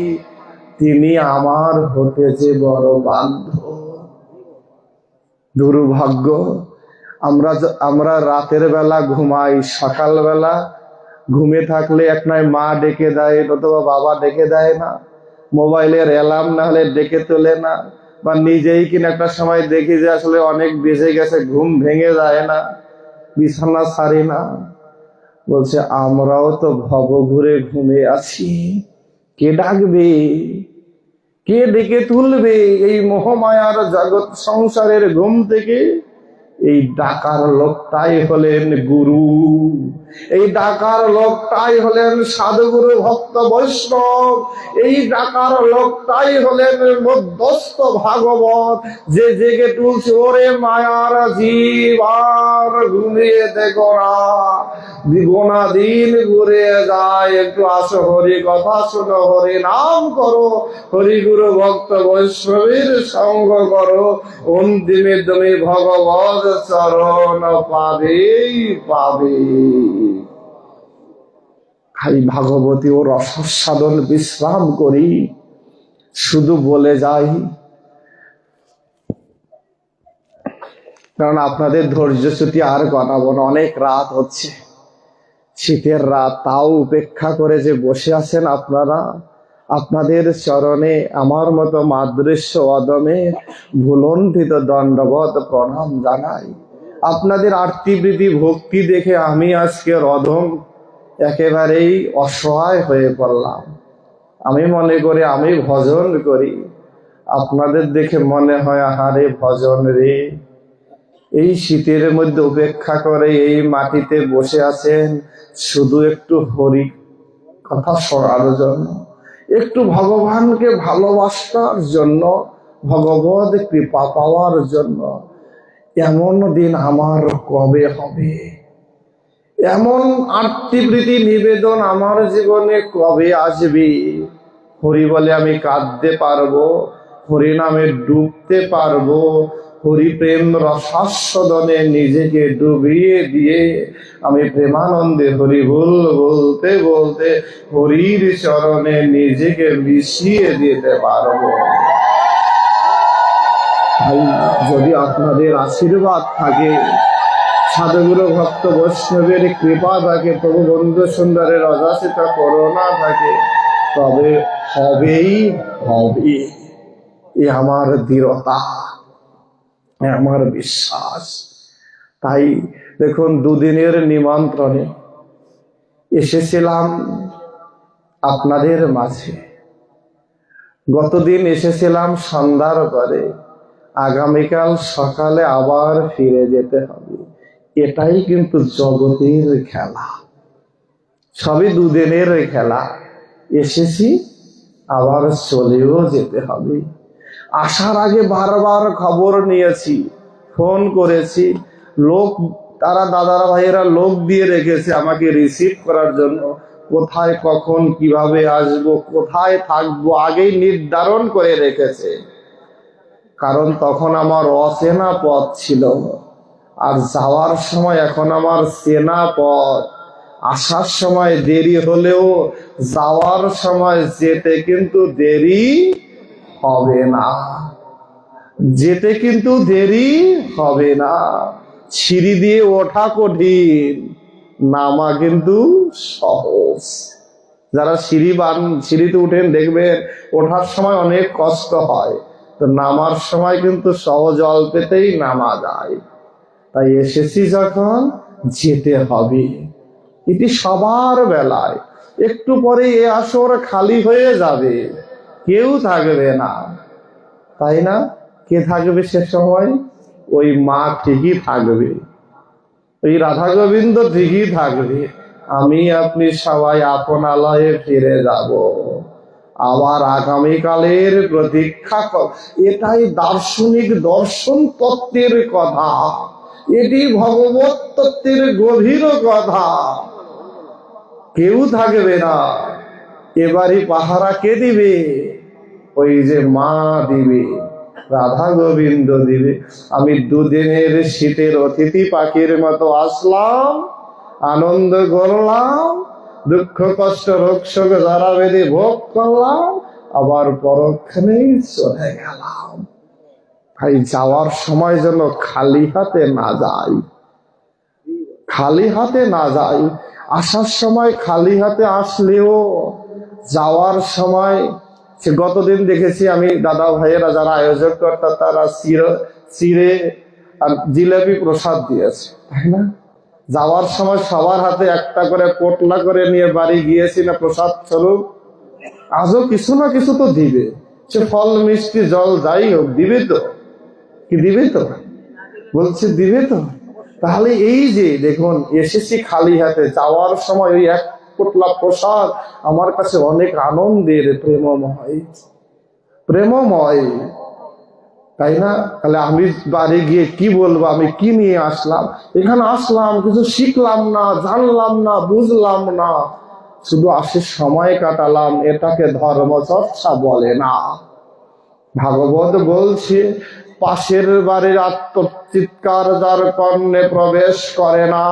তিনি আমার হতে যে বড় বাধ্য। দুর্ভাগ্য, আমরা রাতের বেলা ঘুমাই, সকাল বেলা ঘুমে থাকলে এক নয় মা ডেকে দেয়, অথবা বাবা ডেকে দেয় না, মোবাইলের অ্যালার্ম না হলে ডেকে তোলে না, বা নিজেই কিনা একটা সময় দেখি যে আসলে অনেক বেজে গেছে, ঘুম ভেঙে যায় না, বিছানা ছাড়ি না। বলছে, আমরাও তো ভব ঘুরে ঘুমে আছি, কে ডাকবে, কে ডেকে তুলবে এই মোহমায়ার জগৎ সংসারের ঘুম থেকে? এই ডাকার লোকটাই হলেন গুরু, এই ডাকার লোকটাই হলেন সাধুগুরু ভক্ত বৈষ্ণব, এই ডাকার লোকটাই হলেন মধ্যস্থ ভাগবত, যে জেগে তুলছে ওরে মায়ার জীব আর ঘুমিয়ে দেখো না, জীবনা দিন ঘুরে যায়, একটু আসো হরি কথা শোনো, হরি নাম করো, হরি গুরু ভক্ত বৈষ্ণবের সঙ্গ করো, অন্তিমে তুমি ভগবত চরণ পাবেই পাবে। খালি ভাগবতী ও রসসাধন বিশ্রাম করি, শুধু বলে যাই, কারণ আপনাদের ধৈর্যচ্যুতি আর কাটাবো না, অনেক রাত হচ্ছে, শীতের রাত, তাও উপেক্ষা করে যে বসে আছেন আপনারা, আপনাদের চরণে আমার মতো মাদৃশ্য অদমে ভুলণ্ঠিত দণ্ডবত প্রণাম জানাই। আপনাদের আর্তিবৃত্তি ভক্তি দেখে আমি আজকে অধম একেবারেই অসহায় হয়ে পড়লাম। আমি মনে করি আমি ভজন করি, আপনাদের দেখে মনে হয় আহারে ভজন রে। এই শীতের মধ্যে উপেক্ষা করে এই মাটিতে বসে আছেন শুধু একটু হরি কথা শোনার জন্য, একটু ভগবানকে ভালোবাসার জন্য, ভগবত কৃপা পাওয়ার জন্য। এমন দিন আমার কবে হবে? এমন আত্মীবৃত্তি নিবেদন আমার জীবনে কবে আসবে? হরি বলে আমি কাঁদতে পারবো, হরি নামে ডুবতে পারবো, হরি প্রেম রসাস্বাদনে নিজেকে ডুবিয়ে দিয়ে আমি প্রেমানন্দে হরি বল বলতে বলতে হরির চরণে নিজেকে মিশিয়ে দিতে পারবো। যদি আপনাদের আশীর্বাদ থাকে, সাধুগুরু ভক্ত বৈষ্ণবের কৃপা থাকে, প্রভু বন্ধু সুন্দরের অযাচিত করুণা থাকে, তবে হবেই হবে। এ আমার দৃঢ়তা, আমার বিশ্বাস। তাই দেখুন, দুদিনের নিমন্ত্রণে এসেছিলাম আপনাদের মাঝে। গতদিন এসেছিলাম সন্ধ্যার পরে, আগামীকাল সকালে আবার ফিরে যেতে হবে। এটাই কিন্তু জগতের খেলা, সবই দুদিনের খেলা। এসেছি, আবার চলেও যেতে হবে। আসার আগে বারবার খবর নিয়েছি, ফোন করেছি, লোক তারা দাদারা ভাইয়েরা লোক দিয়ে রেখেছে আমাকে রিসিভ করার জন্য। কোথায় কখন কিভাবে আসবো, কোথায় থাকবো আগেই নির্ধারণ করে রেখেছে, কারণ তখন আমার অচেনা পথ ছিল, আর যাওয়ার সময় এখন আমার চেনা পথ। আসার সময় দেরি হলেও যাওয়ার সময় যেতে কিন্তু দেরি হবে না, যেতে কিন্তু দেরি হবে না। সিঁড়ি দিয়ে ওঠা কঠিন, নামা কিন্তু সহজ। যারা সিঁড়িতে উঠেন দেখবেন ওঠার সময় অনেক কষ্ট হয়, তো নামার সময় কিন্তু সহজ অল্পেতেই নামা যায়। তাই এসেছি যখন, যেতে হবে। এটি সবার বেলায়। একটু পরে এ আসর খালি হয়ে যাবে, কেউ থাকবে না, তাই না? কে থাকবে সে সময়? ওই মা ঠিকই থাকবে, ওই রাধা গোবিন্দ ঠিকই থাকবে। আমি আপনি সবাই আপন আলয়ে ফিরে যাব, আবার আগামীকালের প্রতীক্ষা। এটাই দার্শনিক দর্শন তত্ত্বের কথা, এটি ভগবত তত্ত্বের গভীর কথা। কেউ থাকবে না। এবারই পাহারা কে দিবে? ওই যে মা দিবে, রাধা গোবিন্দ দিবে। আমি দুদিনের শীতের অতিথি পাখির মতো আসলাম, আনন্দ করলাম, দুঃখ কষ্ট রোগ শোক যারা বেঁধে ভোগ করলাম, আবার পরক্ষণেই চলে গেলাম। তাই যাওয়ার সময় যেন খালি হাতে না যাই, খালি হাতে না যাই। আসার সময় খালি হাতে আসলেও যাওয়ার সময়, সে গতদিন দেখেছি আমি, দাদা ভাইয়েরা যারা আয়োজক কর্তা তারা চিড়ে আর জিলাপি প্রসাদ দিয়েছে, তাই না? যাওয়ার সময় সবার হাতে একটা করে পোটলা করে নিয়ে বাড়ি গিয়েছি না প্রসাদ স্বরূপ। আজও কিছু না কিছু তো দিবে, সে ফল মিষ্টি জল যাই হোক দিবে তো, কি দিবে তো? বলছে দিবে তো। তাহলে এই যে দেখুন, এসেছি খালি হাতে, যাওয়ার সময় ওই এক পোটলা প্রসাদ আমার কাছে অনেক আনন্দের, প্রেমময়, প্রেমময়, তাই না? তাহলে আমি বাড়ি গিয়ে কি বলবো, আমি কি নিয়ে আসলাম? এখানে আসলাম, কিছু শিখলাম না, জানলাম না, বুঝলাম না, শুধু আসে সময় কাটালাম, এটাকে ধর্মচর্চা বলে না। ভাগবত বলছে, পাশের বাড়ির আত্মচিৎকার যার কর্ণে প্রবেশ করে না,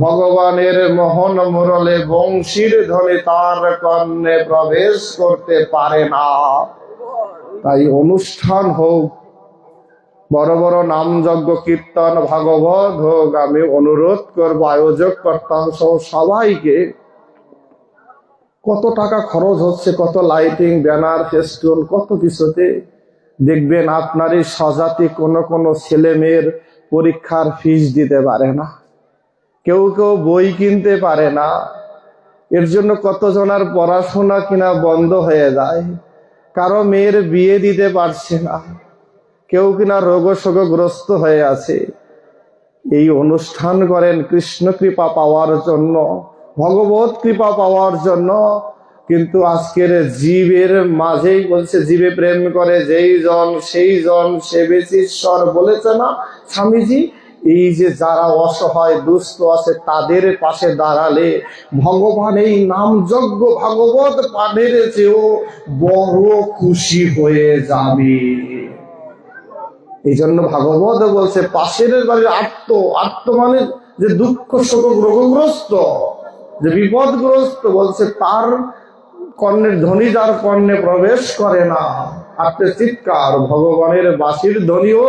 ভগবানের মোহন মুরলে বংশীর ধ্বনি তার কর্ণে প্রবেশ করতে পারে না। তাই অনুষ্ঠান হোক, বড় বড় নাম যজ্ঞ কীর্তন ভাগবত হোক, আমি অনুরোধ করবো আয়োজক কর্তা সহ সবাইকে, কত টাকা খরচ হচ্ছে, কত লাইটিং, ব্যানার, ফেস্টুন, কত কিছুতে। দেখবেন আপনার এই স্বজাতি কোন ছেলে মেয়ের পরীক্ষার ফিস দিতে পারে না, কেউ কেউ বই কিনতে পারে না, এর জন্য কতজনের পড়াশোনা কিনা বন্ধ হয়ে যায়, কারো মেয়ের বিয়ে দিতে পারছে না, কেউ কিনা রোগশোকগ্রস্ত হয়ে আছে। এই অনুষ্ঠান করেন কৃষ্ণ কৃপা পাওয়ার জন্য, ভগবত কৃপা পাওয়ার জন্য। কিন্তু আজকের জীবের মাঝেই বলছে, জীবে প্রেম করে যেই জন সেই জন সেবেছি ঈশ্বর, বলেছে না স্বামীজি? এই যে যারা অসহায় দুস্থ আছে তাদের পাশে দাঁড়ালে ভগবান এই নাম যজ্ঞ ভাগবত পাঠের চেয়েও বড় খুশি হয়ে যাবে। এই জন্য ভাগবত বলছে, পাশের বাড়ির আত্ম মানে যে দুঃখ শোক রোগগ্রস্ত, যে বিপদগ্রস্ত, বলছে তার কর্ণের ধ্বনি যার কর্ণে প্রবেশ করে না, আত্মের চিৎকার ভগবানের বাঁশির ধ্বনিও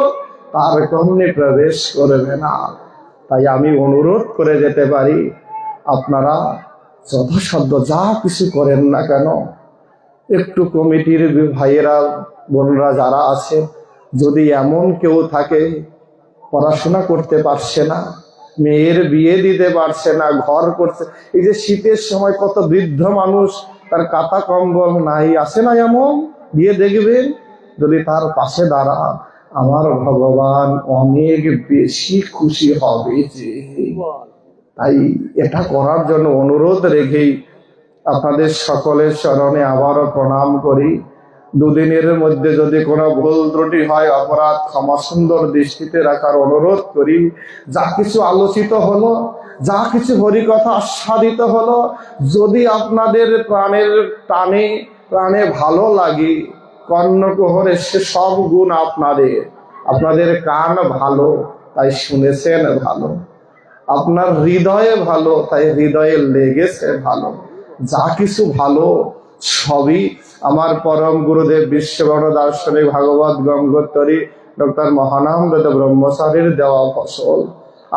তার কর্ণে প্রবেশ করবে না। তাই আমি অনুরোধ করে যেতে পারি, আপনারা যথাসাধ্য যা কিছু করেন না কেন, একটু কমিটির ভাইয়েরা বোনরা যারা আছে, যদি এমন কেউ থাকে পড়াশোনা করতে পারছে না, মেয়ের বিয়ে দিতে পারছে না, ঘর করছে, এই যে শীতের সময় কত বৃদ্ধ মানুষ তার কাঁথা কম্বল নাই, আছে না এমন? গিয়ে দেখবেন, যদি তার পাশে দাঁড়ান, আমার ভগবান অনেক বেশি খুশি হবে যে। তাই এটা করার জন্য অনুরোধ রেখেই আপনাদের সকলের চরণে আবারও প্রণাম করি। দুদিনের মধ্যে যদি কোনো ভুল ত্রুটি হয়, অপরাধ ক্ষমা সুন্দর দৃষ্টিতে রাখার অনুরোধ করি। যা কিছু আলোচিত হলো, যা কিছু হরিকথা আস্বাদিত হলো, যদি আপনাদের প্রাণের টানে প্রাণে ভালো লাগে, কর্ণকুহরে সে সব গুণ আপনাদের কান ভালো তাই শুনেছেন ভালো, আপনার হৃদয়ে ভালো তাই হৃদয়ে লেগেছে ভালো, যা কিছু ভালো সবই আমার পরম গুরুদেব বিশ্ববর্ণ দার্শনিক ভাগবত গঙ্গোত্তরী ডক্টর মহানামব্রত ব্রহ্মচারীর দেওয়া ফসল।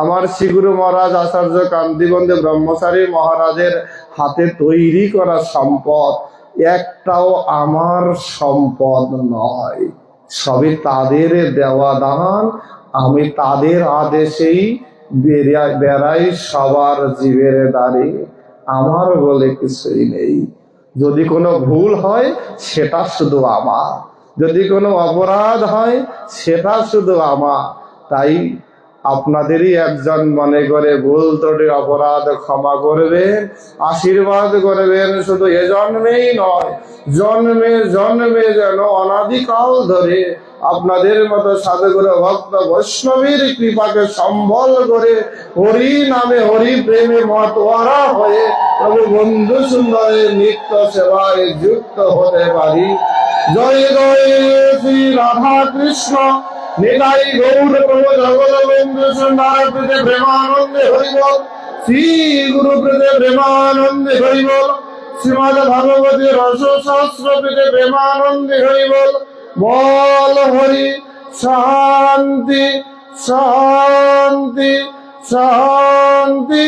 আমার শ্রীগুরু মহারাজ আচার্য কান্তিবন্দে ব্রহ্মচারী মহারাজের হাতে তৈরি করা সম্পদ, একটাও আমার সম্পদ নয়, সবই তাদের দেওয়া দান। আমি তাদের আদেশেই বেড়াই সবার জীবের দ্বারে, আমার বলে কিছুই নেই। যদি কোনো ভুল হয় সেটা শুধু আমার, যদি কোনো অপরাধ হয় সেটা শুধু আমার। তাই আপনাদেরই একজন মনে করে ভুল ত্রুটি অপরাধ ক্ষমা করবেন, আশীর্বাদ করবেন, শুধু এ জন্মেই নয়, জন্মে জন্মে যেন অনাদিকাল ধরে আপনাদের মতো সাধুগুরু ভক্ত বৈষ্ণবীর কৃপাকে সম্বল করে হরি নামে হরি প্রেমে মতোয়ারা হয়ে প্রভু বন্ধু সুন্দরের নিত্য সেবায় যুক্ত হতে পারি। জয় জয় শ্রী রাধা কৃষ্ণ নিতাই গৌর প্রভু জগৎবন্ধু সুন্দর প্রীতে প্রেমানন্দে হরিবল, শ্রী গুরু প্রীতে প্রেমানন্দে হরিবল, শ্রীমদ ভগবতী রস শাস্ত্র প্রীতে প্রেমানন্দে হরিবল। বল হরি শান্তি শান্তি শান্তি।